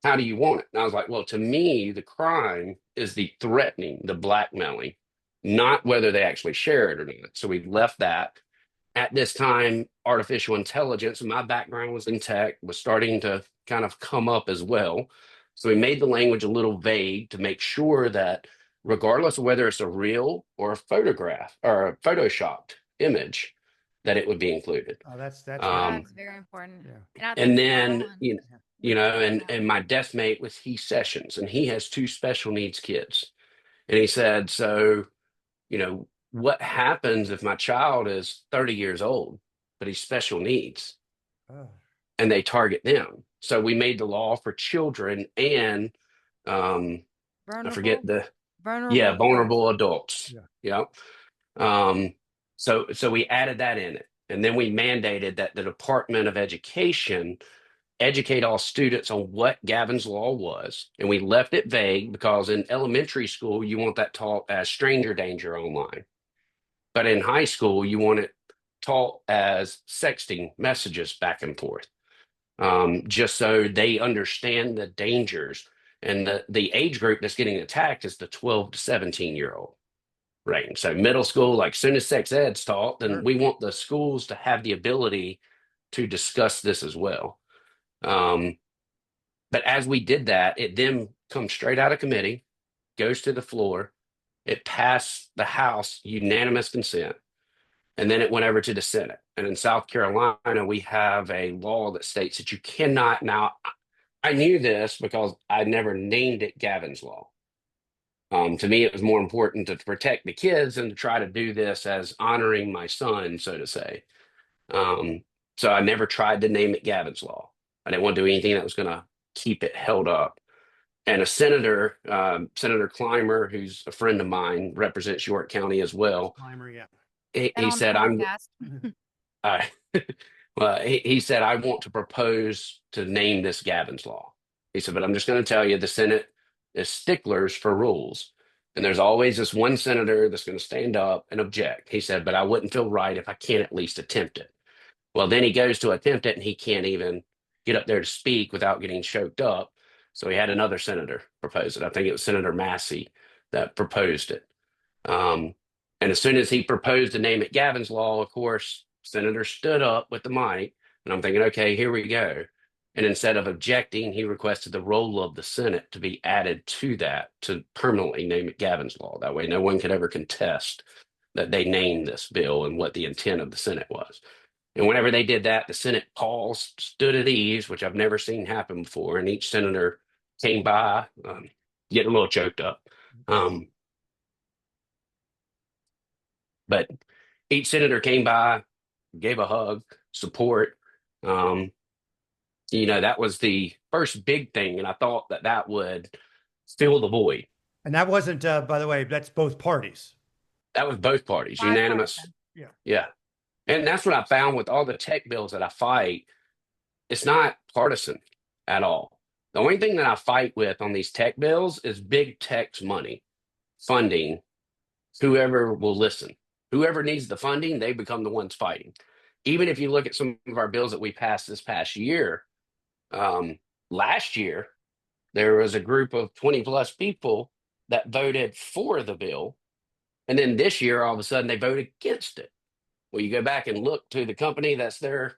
how do you want it? And I was like, well, to me, the crime is the threatening, the blackmailing, not whether they actually share it or not. So we left that. At this time, artificial intelligence, my background was in tech, was starting to kind of come up as well. So we made the language a little vague to make sure that regardless of whether it's a real or a photograph or a photoshopped image, that it would be included. Oh, that's right. Um, That's very important. Yeah. And I and think spot then, on. you know, Yeah. and my desk mate was Heath Sessions, and he has two special needs kids. And he said, so, you know, what happens if my child is 30 years old, but he's special needs Oh, and they target them? So we made the law for children and I forget Vulnerable, the, vulnerable yeah, adults. vulnerable adults. yeah. Yeah. Um, so we added that in it. And then we mandated that the Department of Education educate all students on what Gavin's Law was. And we left it vague because in elementary school, you want that taught as stranger danger online. But in high school, you want it taught as sexting messages back and forth, just so they understand the dangers. And the age group that's getting attacked is the 12 to 17-year-old range. So middle school, like soon as sex ed's taught, then Sure. we want the schools to have the ability to discuss this as well. But as we did that, it then comes straight out of committee, goes to the floor. It passed the House unanimous consent, and then it went over to the Senate. And in South Carolina, we have a law that states that you cannot. Now, I knew this because I never named it Gavin's Law. To me, it was more important to protect the kids and to try to do this as honoring my son, so to say. So I never tried to name it Gavin's Law. I didn't want to do anything that was going to keep it held up. And a senator, Senator Clymer, who's a friend of mine, represents York County as well. Climber, yeah. Been He on the said, podcast. uh, well, he said, I want to propose to name this Gavin's Law. He said, but I'm just going to tell you, the Senate is sticklers for rules. And there's always this one senator that's going to stand up and object. He said, but I wouldn't feel right if I can't at least attempt it. Well, then he goes to attempt it and he can't even get up there to speak without getting choked up. So he had another senator propose it. I think it was Senator Massey that proposed it. And as soon as he proposed to name it Gavin's Law, of course, Senator stood up with the mic. And I'm thinking, okay, here we go. And instead of objecting, he requested the roll of the Senate to be added to that to permanently name it Gavin's Law. That way, no one could ever contest that they named this bill and what the intent of the Senate was. And whenever they did that, the Senate paused, stood at ease, which I've never seen happen before. And each senator came by, getting a little choked up. But each senator came by, gave a hug, support. That was the first big thing. And I thought that that would fill the void. And that wasn't, by the way, that's both parties. That was both parties, unanimous. Bipartisan. Yeah. Yeah. And that's what I found with all the tech bills that I fight. It's not partisan at all. The only thing that I fight with on these tech bills is big tech's money, funding, whoever will listen. Whoever needs the funding, they become the ones fighting. Even if you look at some of our bills that we passed this past year, last year, there was a group of 20 plus people that voted for the bill. And then this year, all of a sudden, they voted against it. Well, you go back and look to the company that's their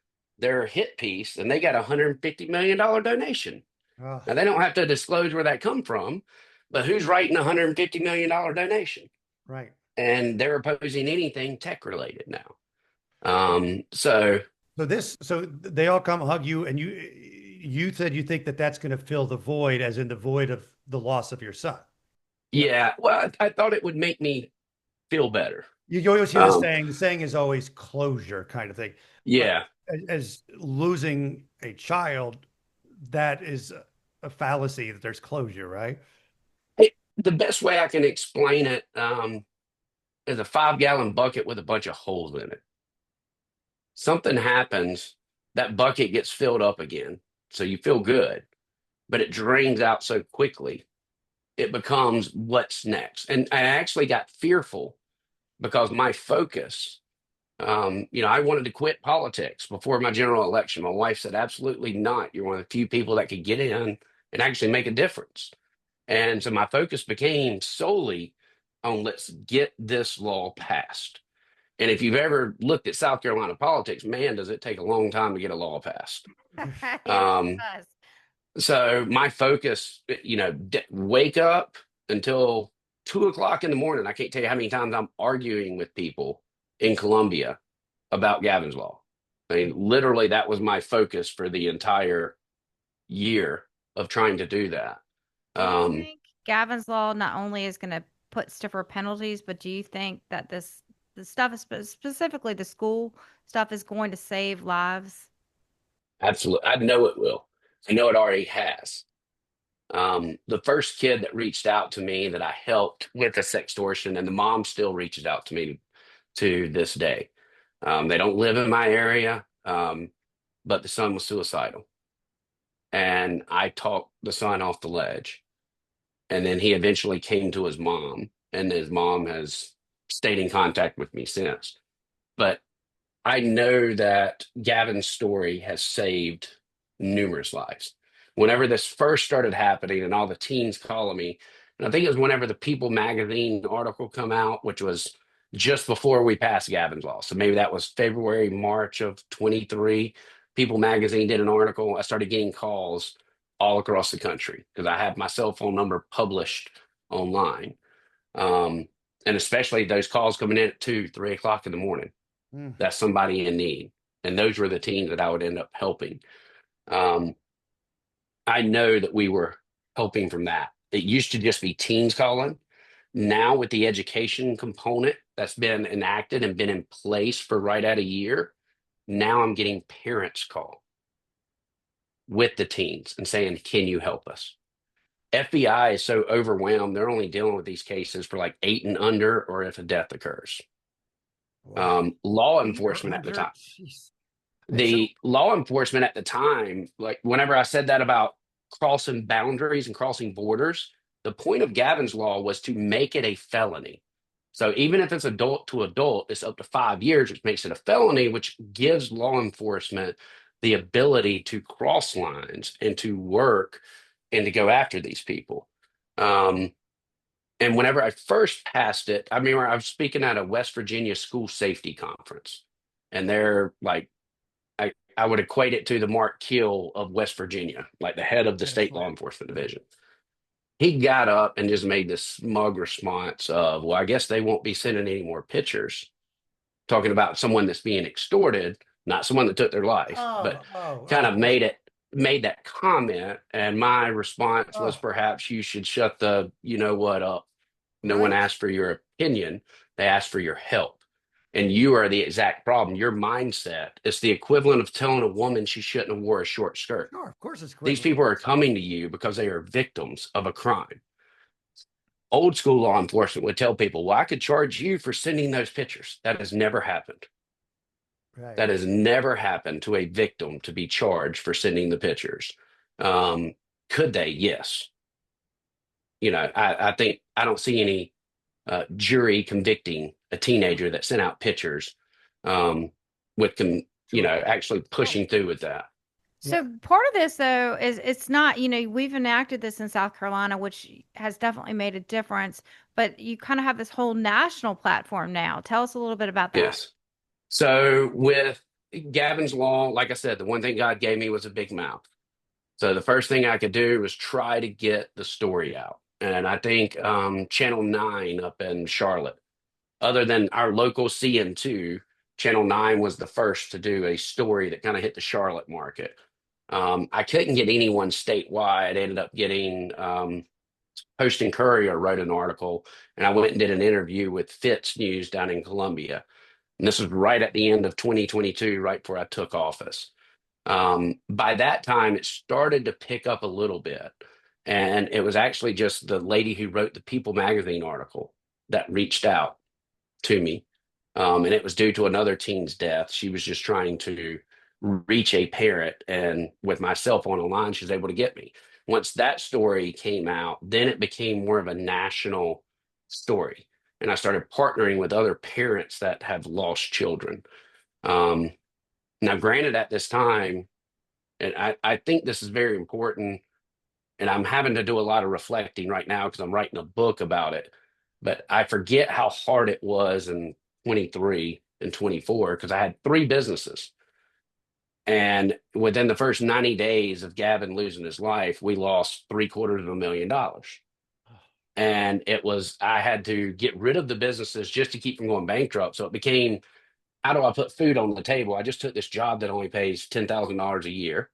hit piece, and they got a $150 million donation. Oh, Now, they don't have to disclose where that come from, but who's writing a $150 million donation? right. And they're opposing anything tech related now. So So they all come hug you, and you said you think that that's going to fill the void, as in the void of the loss of your son. yeah, well, I thought it would make me feel better. You always hear the Um, saying. The saying is always closure, kind of thing. yeah, But as losing a child, that is a fallacy that there's closure, right? the best way I can explain it is a 5-gallon bucket with a bunch of holes in it. Something happens, that bucket gets filled up again, so you feel good, but it drains out so quickly. It becomes what's next. And I actually got fearful because my focus, I wanted to quit politics before my general election. My wife said, absolutely not. You're one of the few people that could get in and actually make a difference. And so my focus became solely on let's get this law passed. And if you've ever looked at South Carolina politics, man, does it take a long time to get a law passed. Yes, it Um, does. So my focus, wake up until 2 o'clock in the morning. I can't tell you how many times I'm arguing with people in Colombia about Gavin's Law. I mean, literally, that was my focus for the entire year of trying to do that. Do you Um, think Gavin's Law not only is going to put stiffer penalties, but do you think that the stuff, specifically the school stuff, is going to save lives? Absolutely. I know it will. I know it already has. The first kid that reached out to me that I helped with a sextortion, and the mom still reaches out to me to this day. They don't live in my area, but the son was suicidal. And I talked the son off the ledge. And then he eventually came to his mom, and his mom has stayed in contact with me since. But I know that Gavin's story has saved numerous lives. Whenever this first started happening and all the teens calling me, and I think it was whenever the People magazine article come out, which was just before we passed Gavin's Law. So maybe that was February, March of 23. People magazine did an article. I started getting calls all across the country because I have my cell phone number published online. Um, and especially those calls coming in at 2, 3 o'clock in the morning. Mm. That's somebody in need. And those were the teens that I would end up helping. Um, I know that we were helping from that. It used to just be teens calling. Now, with the education component that's been enacted and been in place for right at a year, now I'm getting parents call with the teens and saying, "Can you help us?" FBI is so overwhelmed, they're only dealing with these cases for like 8 and under, or if a death occurs. Wow. Law 8 or enforcement at the under? time. Jeez. Okay, so The law enforcement at the time, like whenever I said that about crossing boundaries and crossing borders, the point of Gavin's Law was to make it a felony. So even if it's adult to adult, it's up to 5 years, which makes it a felony, which gives law enforcement the ability to cross lines and to work and to go after these people. Um, and whenever I first passed it, I remember I was speaking at a West Virginia school safety conference, and they're like, I would equate it to the Mark Kill of West Virginia, like the head of the yeah, that's state law right. enforcement division. He got up and just made this smug response of, well, I guess they won't be sending any more pictures, talking about someone that's being extorted, not someone that took their life, but kind of Okay. made that comment. And my response was, Oh, perhaps you should shut the you know what up. No one right. asked for your opinion, they asked for your help. And you are the exact problem. Your mindset is the equivalent of telling a woman she shouldn't have wore a short skirt. Sure, of course it's These equivalent. people are coming to you because they are victims of a crime. Old school law enforcement would tell people, well, I could charge you for sending those pictures. That has never happened. Right. That has never happened to a victim to be charged for sending the pictures. Could they? Yes. I think I don't see any jury convicting a teenager that sent out pictures, with Sure. actually Well, pushing through with that. yeah. So part of this though is it's not, we've enacted this in South Carolina, which has definitely made a difference, but you kind of have this whole national platform now. Tell us a little bit about that. Yes. So with Gavin's Law, like I said, the one thing God gave me was a big mouth. So the first thing I could do was try to get the story out. And I think Channel 9 up in Charlotte, other than our local CN2, Channel 9 was the first to do a story that kind of hit the Charlotte market. I couldn't get anyone statewide. I ended up getting Post and Courier wrote an article, and I went and did an interview with Fitz News down in Columbia. And this was right at the end of 2022, right before I took office. By that time, it started to pick up a little bit. And it was actually just the lady who wrote the People magazine article that reached out to me. And it was due to another teen's death. She was just trying to reach a parent. And with my cell phone online, she was able to get me. Once that story came out, then it became more of a national story. And I started partnering with other parents that have lost children. Um, Now, granted, at this time, and I think this is very important, and I'm having to do a lot of reflecting right now because I'm writing a book about it. But I forget how hard it was in 23 and 24 because I had 3 businesses. And within the first 90 days of Gavin losing his life, we lost $750,000. And I had to get rid of the businesses just to keep from going bankrupt. So it became, how do I put food on the table? I just took this job that only pays $10,000 a year.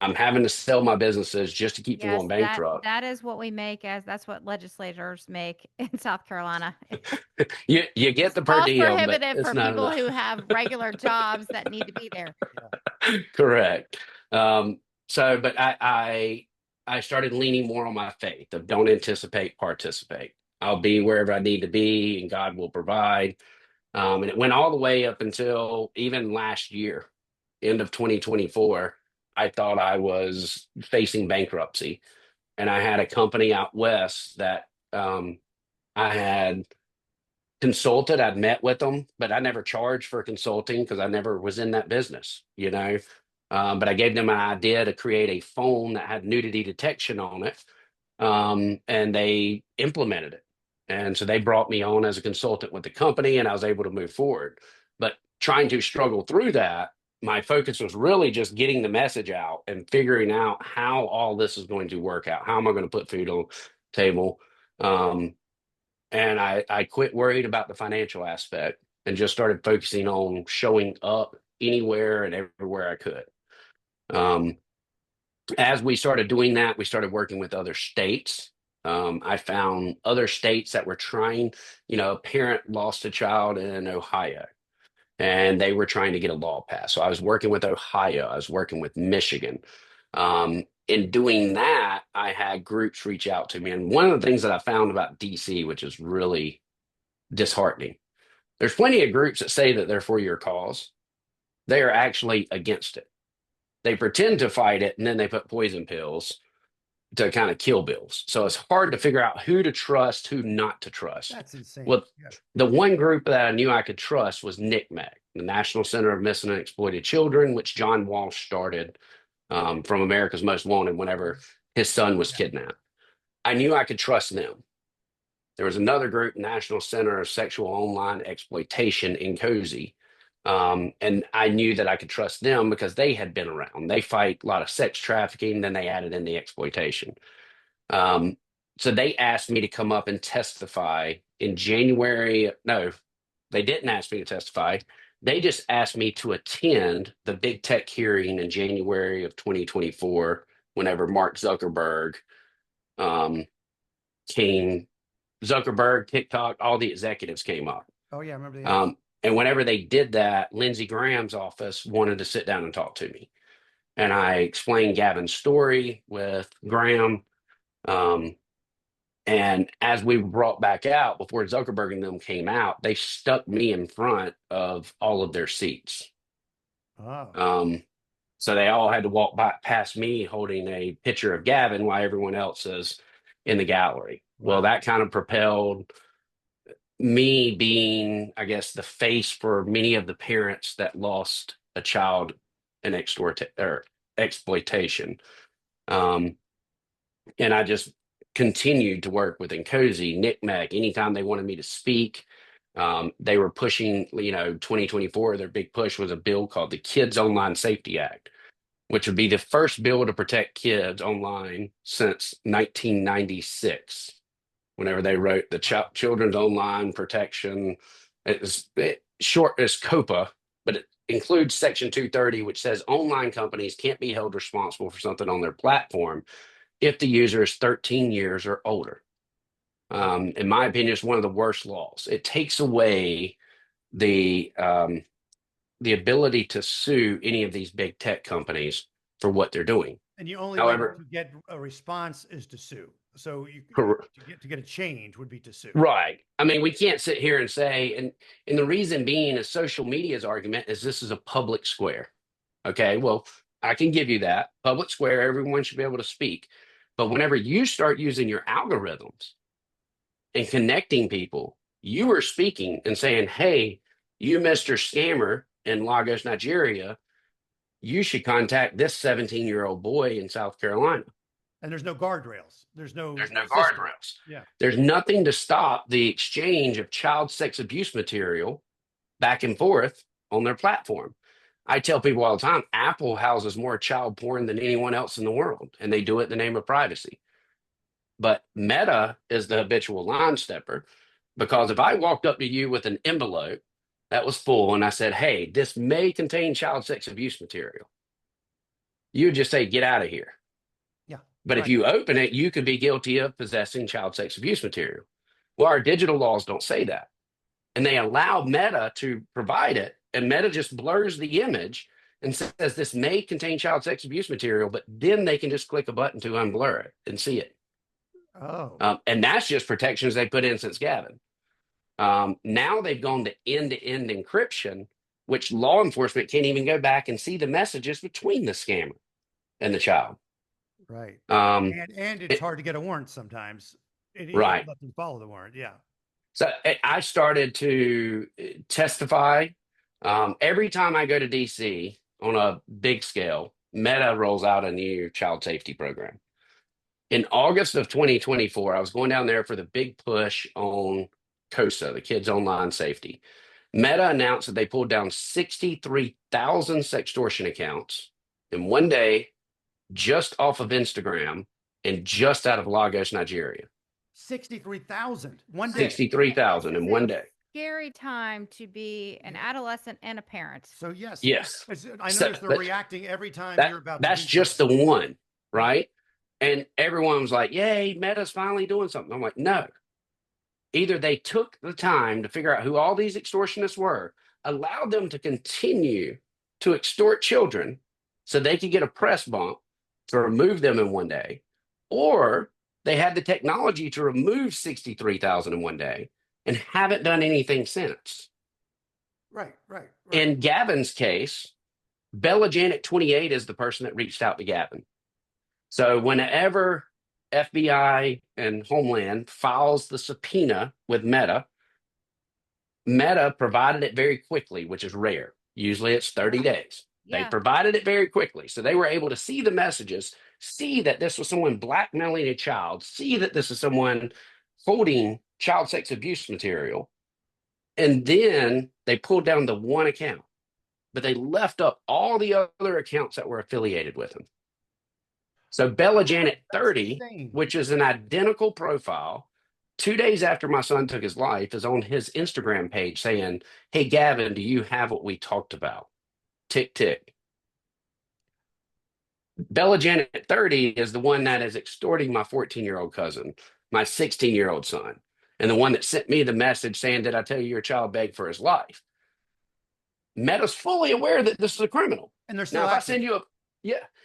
I'm having to sell my businesses just to keep from Yes, going bankrupt. that is what we make that's what legislators make in South Carolina. You get the per Cost diem, but prohibitive it's for not people enough. who have regular jobs that need to be there. Correct. But I started leaning more on my faith of don't anticipate, participate. I'll be wherever I need to be, and God will provide. And it went all the way up until even last year, end of 2024. I thought I was facing bankruptcy, and I had a company out west that I had consulted. I'd met with them, but I never charged for consulting because I never was in that business, you know. But I gave them an idea to create a phone that had nudity detection on it, and they implemented it. And so they brought me on as a consultant with the company, and I was able to move forward. But trying to struggle through that, my focus was really just getting the message out and figuring out how all this is going to work out. How am I going to put food on the table? And I quit worried about the financial aspect and just started focusing on showing up anywhere and everywhere I could. As we started doing that, we started working with other states. I found other states that were trying, a parent lost a child in Ohio and they were trying to get a law passed. So I was working with Ohio, I was working with Michigan. In doing that, I had groups reach out to me. And one of the things that I found about DC, which is really disheartening, there's plenty of groups that say that they're for your cause. They are actually against it. They pretend to fight it, and then they put poison pills to kind of kill bills. So it's hard to figure out who to trust, who not to trust. That's insane. Well, the one group that I knew I could trust was NCMEC, the National Center of Missing and Exploited Children, which John Walsh started from America's Most Wanted whenever his son was kidnapped. I knew I could trust them. There was another group, National Center of Sexual Online Exploitation in Cozy. And I knew that I could trust them because they had been around. They fight a lot of sex trafficking, then they added in the exploitation. So they asked me to come up and testify in January. No, they didn't ask me to testify. They just asked me to attend the big tech hearing in January of 2024, whenever Mark Zuckerberg came. Zuckerberg, TikTok, all the executives came up. Oh, yeah, I remember that. And whenever they did that, Lindsey Graham's office wanted to sit down and talk to me. And I explained Gavin's story with Graham. And as we brought back out, before Zuckerberg and them came out, they stuck me in front of all of their seats. Oh. So they all had to walk past me holding a picture of Gavin while everyone else is in the gallery. Wow. Well, that kind of propelled me being, I guess, the face for many of the parents that lost a child in exploitation. And I just continued to work with Nkosi, NCMEC, anytime they wanted me to speak. They were pushing, 2024, their big push was a bill called the Kids Online Safety Act, which would be the first bill to protect kids online since 1996. Whenever they wrote the Children's Online Protection, it's short as COPA, but it includes Section 230, which says online companies can't be held responsible for something on their platform if the user is 13 years or older. In my opinion, it's one of the worst laws. It takes away the ability to sue any of these big tech companies for what they're doing. And the only way to get a response is to sue. So to get a change would be to sue. Right. I mean, we can't sit here and say, and the reason being is social media's argument is this is a public square. Okay, well, I can give you that. Public square, everyone should be able to speak. But whenever you start using your algorithms and connecting people, you are speaking and saying, hey, you Mr. Scammer in Lagos, Nigeria, you should contact this 17-year-old boy in South Carolina. And there's no guardrails. There's no guardrails. Yeah. There's nothing to stop the exchange of child sex abuse material back and forth on their platform. I tell people all the time, Apple houses more child porn than anyone else in the world, and they do it in the name of privacy. But Meta is the habitual line stepper, because if I walked up to you with an envelope that was full and I said, hey, this may contain child sex abuse material, you would just say, get out of here. Yeah. But if you open it, you could be guilty of possessing child sex abuse material. Well, our digital laws don't say that. And they allow Meta to provide it. And Meta just blurs the image and says this may contain child sex abuse material, but then they can just click a button to unblur it and see it. Oh. And that's just protections they put in since Gavin. Now they've gone to end-to-end encryption, which law enforcement can't even go back and see the messages between the scammer and the child. Right. And it's hard to get a warrant sometimes. Right. Let them follow the warrant. Yeah. So I started to testify. Every time I go to DC on a big scale, Meta rolls out a new child safety program. In August of 2024, I was going down there for the big push on COSA, the Kids Online Safety. Meta announced that they pulled down 63,000 sextortion accounts in one day, just off of Instagram and just out of Lagos, Nigeria. 63,000 one day. 63,000 in one day. Scary time to be an adolescent and a parent. So yes. I noticed they're reacting every time you're about to. That's just the one, right? And everyone was like, yay, Meta's finally doing something. I'm like, no. Either they took the time to figure out who all these extortionists were, allowed them to continue to extort children so they could get a press bump to remove them in one day, or they had the technology to remove 63,000 in one day and haven't done anything since. Right. In Gavin's case, Bella Janet 28 is the person that reached out to Gavin. So whenever FBI and Homeland files the subpoena with Meta, Meta provided it very quickly, which is rare. Usually it's 30 days. They provided it very quickly. So they were able to see the messages, see that this was someone blackmailing a child, see that this is someone holding child sex abuse material. And then they pulled down the one account, but they left up all the other accounts that were affiliated with him. So Bella Janet 30, which is an identical profile, 2 days after my son took his life, is on his Instagram page saying, hey, Gavin, do you have what we talked about? Tick, tick. Bella Janet 30 is the one that is extorting my 14-year-old cousin, my 16-year-old son, and the one that sent me the message saying, did I tell you your child begged for his life? Meta's fully aware that this is a criminal. And they're still now, if I send you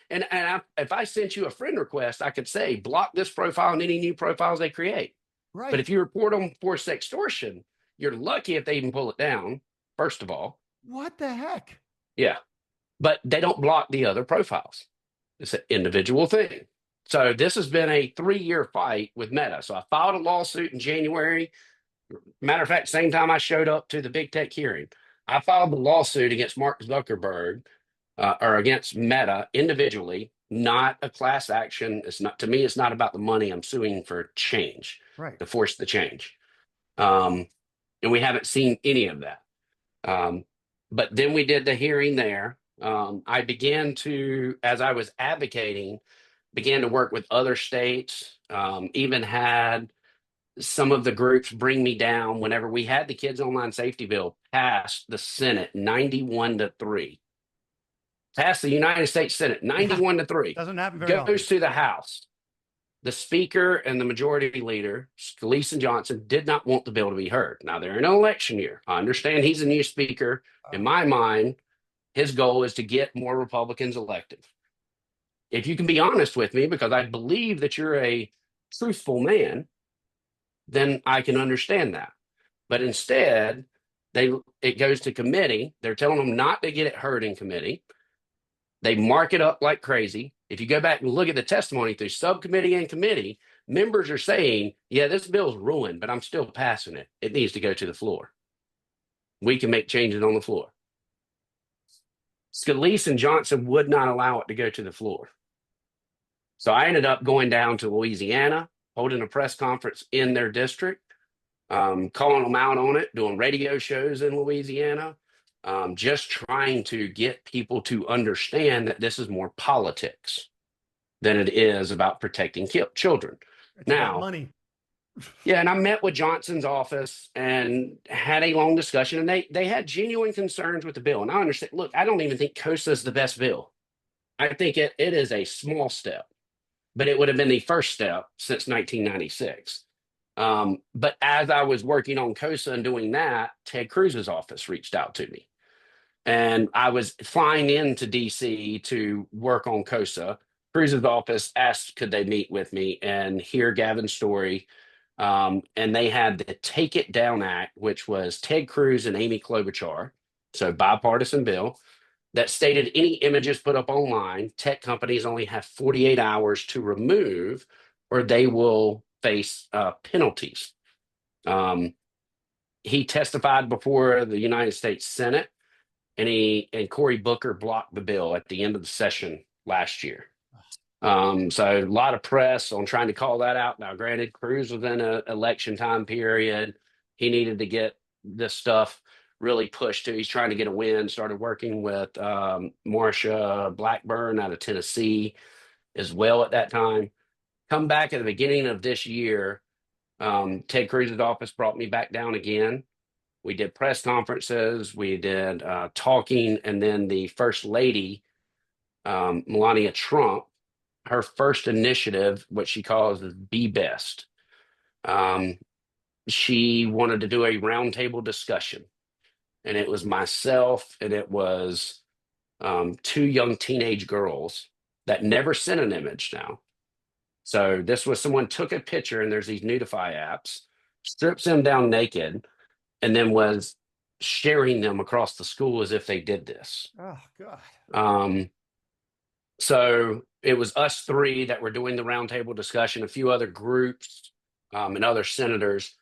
if I sent you a friend request, I could say, block this profile and any new profiles they create. Right. But if you report them for sextortion, you're lucky if they even pull it down, first of all. What the heck? Yeah. But they don't block the other profiles. It's an individual thing. So this has been a 3-year fight with Meta. So I filed a lawsuit in January. Matter of fact, same time I showed up to the big tech hearing, I filed the lawsuit against Mark Zuckerberg or against Meta individually, not a class action. It's not, to me, it's not about the money. I'm suing for change, right, to force the change. And we haven't seen any of that. But then we did the hearing there. I began to, as I was advocating, began to work with other states, even had some of the groups bring me down whenever we had the Kids Online Safety Bill passed the Senate 91-3. Passed the United States Senate 91-3. Doesn't happen very often. Goes to the House. The Speaker and the Majority Leader, Scalise and Johnson, did not want the bill to be heard. Now, they're in an election year. I understand he's a new Speaker. In my mind, his goal is to get more Republicans elected. If you can be honest with me, because I believe that you're a truthful man, then I can understand that. But instead, it goes to committee. They're telling them not to get it heard in committee. They mark it up like crazy. If you go back and look at the testimony through subcommittee and committee, members are saying, yeah, this bill's ruined, but I'm still passing it. It needs to go to the floor. We can make changes on the floor. Scalise and Johnson would not allow it to go to the floor. So I ended up going down to Louisiana, holding a press conference in their district, calling them out on it, doing radio shows in Louisiana, just trying to get people to understand that this is more politics than it is about protecting children. It's about Now, money. yeah, and I met with Johnson's office and had a long discussion, and they had genuine concerns with the bill. And I understand. Look, I don't even think COSA is the best bill. I think it is a small step, but it would have been the first step since 1996. But as I was working on COSA and doing that, Ted Cruz's office reached out to me. And I was flying into DC to work on COSA. Cruz's office asked, could they meet with me and hear Gavin's story? And they had the Take It Down Act, which was Ted Cruz and Amy Klobuchar, so bipartisan bill that stated any images put up online, tech companies only have 48 hours to remove, or they will face penalties. He testified before the United States Senate, and Cory Booker blocked the bill at the end of the session last year. So a lot of press on trying to call that out. Now, granted, Cruz was in an election time period. He needed to get this stuff really pushed to. He's trying to get a win. Started working with Marsha Blackburn out of Tennessee as well at that time. Come back at the beginning of this year, Ted Cruz's office brought me back down again. We did press conferences. We did talking, and then the First Lady, Melania Trump, her first initiative, what she calls is Be Best. She wanted to do a roundtable discussion, and it was myself and it was two young teenage girls that never sent an image now. So this was someone took a picture, and there's these Nudify apps, strips them down naked, and then was sharing them across the school as if they did this. Oh, God. So it was us three that were doing the roundtable discussion, a few other groups and other senators.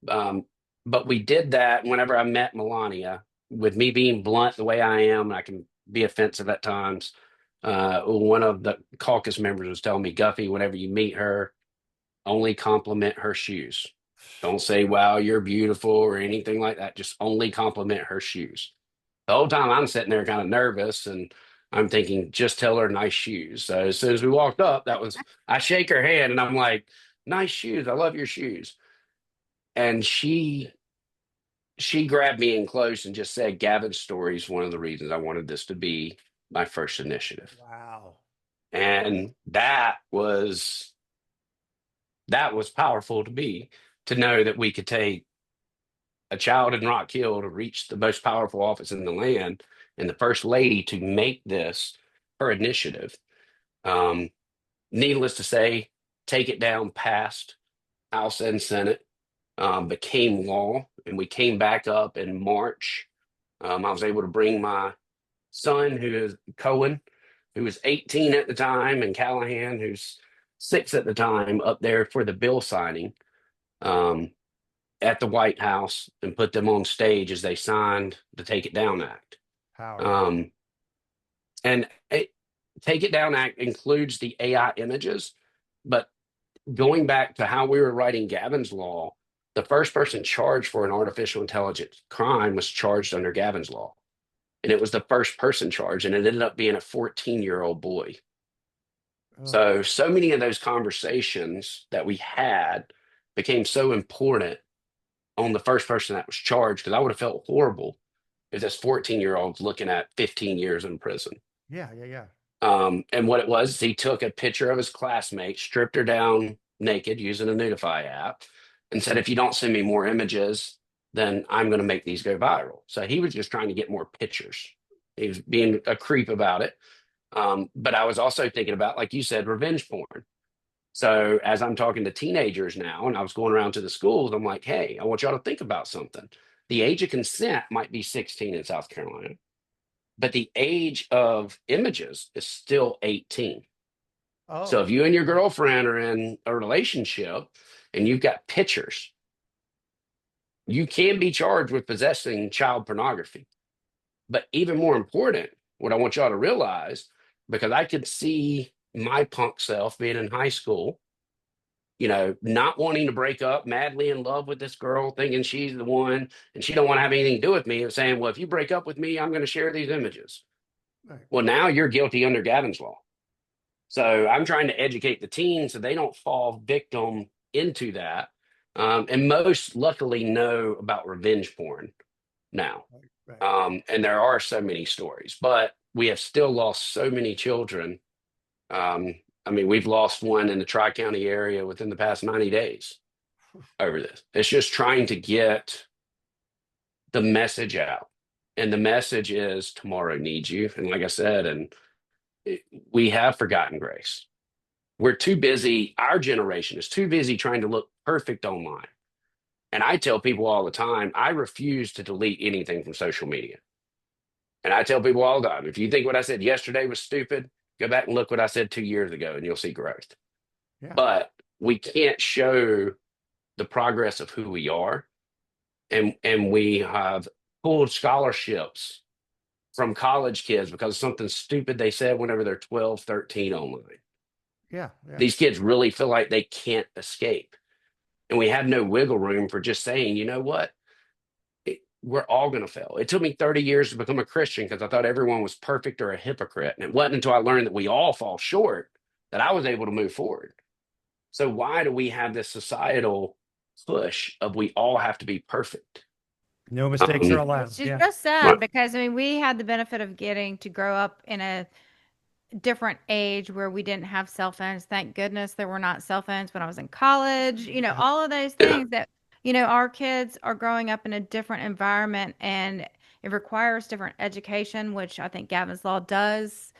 But we did that whenever I met Melania, with me being blunt the way I am. I can be offensive at times. One of the caucus members was telling me, Guffey, whenever you meet her, only compliment her shoes. Don't say, wow, you're beautiful or anything like that. Just only compliment her shoes. The whole time I'm sitting there kind of nervous, and I'm thinking, just tell her nice shoes. So as soon as we walked up, I shake her hand and I'm like, nice shoes. I love your shoes. And she grabbed me in close and just said, Gavin's story is one of the reasons I wanted this to be my first initiative. Wow. And that was powerful to me, to know that we could take a child in Rock Hill to reach the most powerful office in the land, and the First Lady to make this her initiative. Needless to say, Take It Down passed House and Senate, became law, and we came back up in March. I was able to bring my son, who is Cohen, who was 18 at the time, and Callahan, who's 6 at the time, up there for the bill signing at the White House, and put them on stage as they signed the Take It Down Act. Power. And Take It Down Act includes the AI images, but going back to how we were writing Gavin's law, the first person charged for an artificial intelligence crime was charged under Gavin's law. And it was the first person charge, and it ended up being a 14-year-old boy. Oh. So many of those conversations that we had became so important on the first person that was charged, because I would have felt horrible if this 14-year-old's looking at 15 years in prison. Yeah, yeah, yeah. And what it was, he took a picture of his classmate, stripped her down naked using a Nudify app, and said, if you don't send me more images, then I'm going to make these go viral. So he was just trying to get more pictures. He was being a creep about it. But I was also thinking about, like you said, revenge porn. So as I'm talking to teenagers now, and I was going around to the schools, I'm like, hey, I want y'all to think about something. The age of consent might be 16 in South Carolina, but the age of images is still 18. Oh. So if you and your girlfriend are in a relationship and you've got pictures, you can be charged with possessing child pornography. But even more important, what I want y'all to realize, because I could see my punk self being in high school not wanting to break up, madly in love with this girl, thinking she's the one, and she don't want to have anything to do with me, and saying, well, if you break up with me, I'm going to share these images. Right. Well, now you're guilty under Gavin's law. So I'm trying to educate the teens so they don't fall victim into that. And most luckily know about revenge porn now. Right. And there are so many stories, but we have still lost so many children. I mean, we've lost one in the Tri-County area within the past 90 days over this. It's just trying to get the message out. And the message is tomorrow needs you. And like I said, we have forgotten grace. We're too busy. Our generation is too busy trying to look perfect online. And I tell people all the time, I refuse to delete anything from social media. And I tell people all the time, if you think what I said yesterday was stupid, go back and look what I said 2 years ago and you'll see growth. Yeah. But we can't show the progress of who we are. And we have pulled scholarships from college kids because of something stupid they said whenever they're 12, 13 online. Yeah. These kids really feel like they can't escape. And we have no wiggle room for just saying, you know what? We're all going to fail. It took me 30 years to become a Christian because I thought everyone was perfect or a hypocrite. And it wasn't until I learned that we all fall short that I was able to move forward. So why do we have this societal push of we all have to be perfect? No mistakes are allowed. It's Yeah. just sad because I mean we had the benefit of getting to grow up in a different age where we didn't have cell phones. Thank goodness there were not cell phones when I was in college. All of those things that our kids are growing up in a different environment and it requires different education, which I think Gavin's Law does.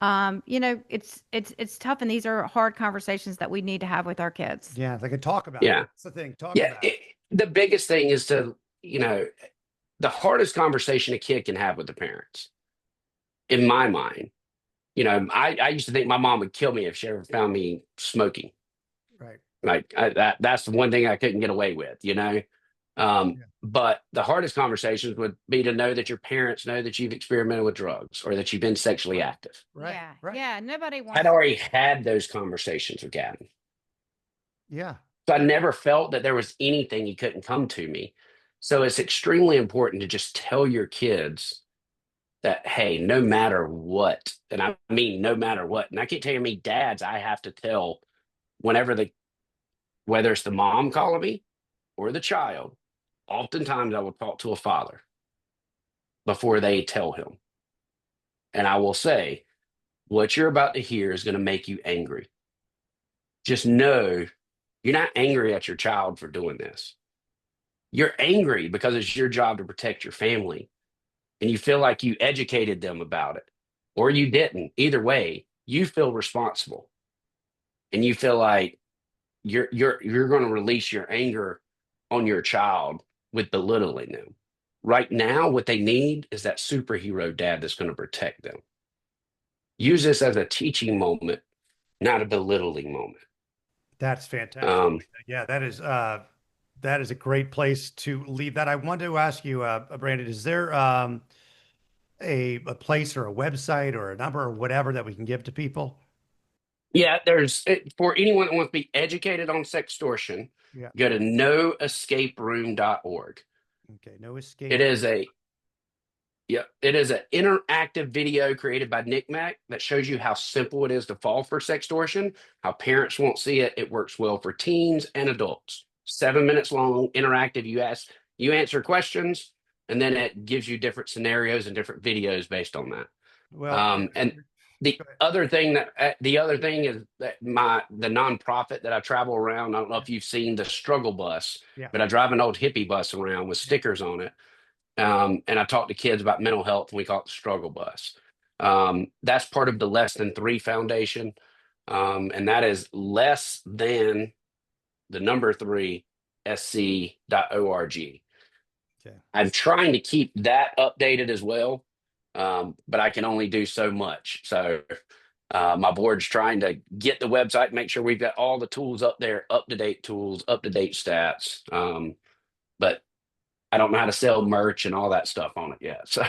It's tough, and these are hard conversations that we need to have with our kids. Yeah, they can talk about it. That's the thing. Talk about it. The biggest thing is to, the hardest conversation a kid can have with the parents, in my mind. I used to think my mom would kill me if she ever found me smoking. Right. Like that's the one thing I couldn't get away with, But the hardest conversations would be to know that your parents know that you've experimented with drugs or that you've been sexually active. Right. Yeah. Right. Yeah. Nobody wants. I'd already had those conversations with Gavin. Yeah. So I never felt that there was anything he couldn't come to me. So it's extremely important to just tell your kids that, hey, no matter what, and I mean no matter what, and I can't tell you how many dads I have to tell whether it's the mom calling me or the child, oftentimes I will talk to a father before they tell him. And I will say, what you're about to hear is going to make you angry. Just know you're not angry at your child for doing this. You're angry because it's your job to protect your family. And you feel like you educated them about it or you didn't. Either way, you feel responsible. And you feel like you're going to release your anger on your child with belittling them. Right now, what they need is that superhero dad that's going to protect them. Use this as a teaching moment, not a belittling moment. That's fantastic. Yeah, that is a great place to leave that. I wanted to ask you, Brandon, is there a place or a website or a number or whatever that we can give to people? Yeah, for anyone that wants to be educated on sextortion, go to noescaperoom.org. Okay, no escape. It is an interactive video created by Nick Mack that shows you how simple it is to fall for sextortion, how parents won't see it. It works well for teens and adults. 7 minutes long, interactive. You answer questions, and then it gives you different scenarios and different videos based on that. Well, and the other thing is that the nonprofit that I travel around. I don't know if you've seen the struggle bus, but I drive an old hippie bus around with stickers on it. And I talk to kids about mental health, and we call it the struggle bus. That's part of the Less Than 3 Foundation. And that is less than the number 3 sc.org. Okay. I'm trying to keep that updated as well. But I can only do so much. So my board's trying to get the website, make sure we've got all the tools up there, up-to-date tools, up-to-date stats. But I don't know how to sell merch and all that stuff on it yet. So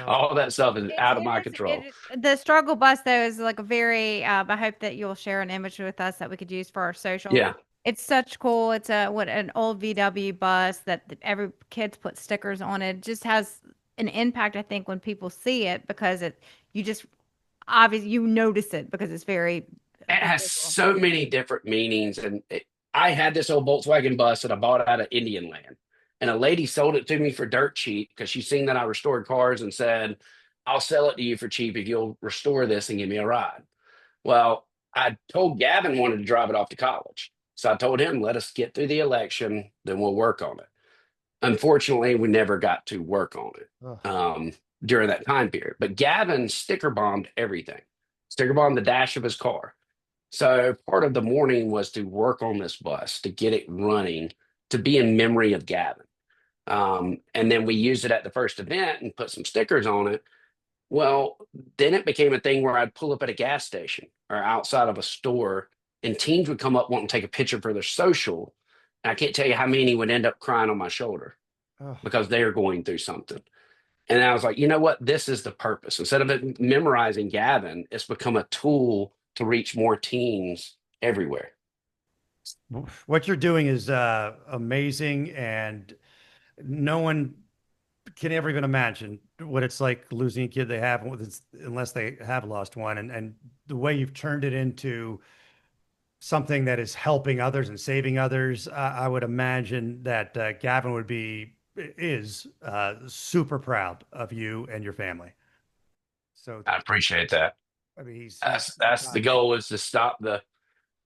all that stuff is out of my control. The struggle bus, though, is like a very, I hope that you'll share an image with us that we could use for our social. Yeah. It's such cool. It's an old VW bus that every kids put stickers on it. It just has an impact, I think, when people see it because you just obviously you notice it because it's very It has visual. so many different meanings. I had this old Volkswagen bus that I bought out of Indian land, and a lady sold it to me for dirt cheap because she seen that I restored cars and said, "I'll sell it to you for cheap if you'll restore this and give me a ride." Well, I told Gavin wanted to drive it off to college, so I told him, "Let us get through the election, then we'll work on it." Unfortunately, we never got to work on it Ugh. during that time period. But Gavin sticker bombed everything, sticker bombed the dash of his car. So part of the morning was to work on this bus, to get it running, to be in memory of Gavin. And then we used it at the first event and put some stickers on it. Well, then it became a thing where I'd pull up at a gas station or outside of a store, and teens would come up wanting to take a picture for their social. And I can't tell you how many would end up crying on my shoulder Ugh. because they are going through something. And I was like, you know what? This is the purpose. Instead of it memorizing Gavin, it's become a tool to reach more teens everywhere. What you're doing is amazing, and no one can ever even imagine what it's like losing a kid they have unless they have lost one. And the way you've turned it into something that is helping others and saving others, I would imagine that Gavin is super proud of you and your family. So, I appreciate that. I mean, he's That's the goal, is to stop the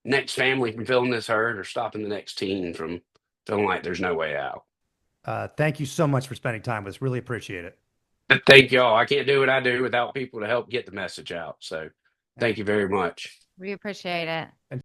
next family from feeling this hurt, or stopping the next teen from feeling like there's no way out. thank you so much for spending time with us. Really appreciate it. But thank y'all. I can't do what I do without people to help get the message out. So And, thank you very much. We appreciate it. and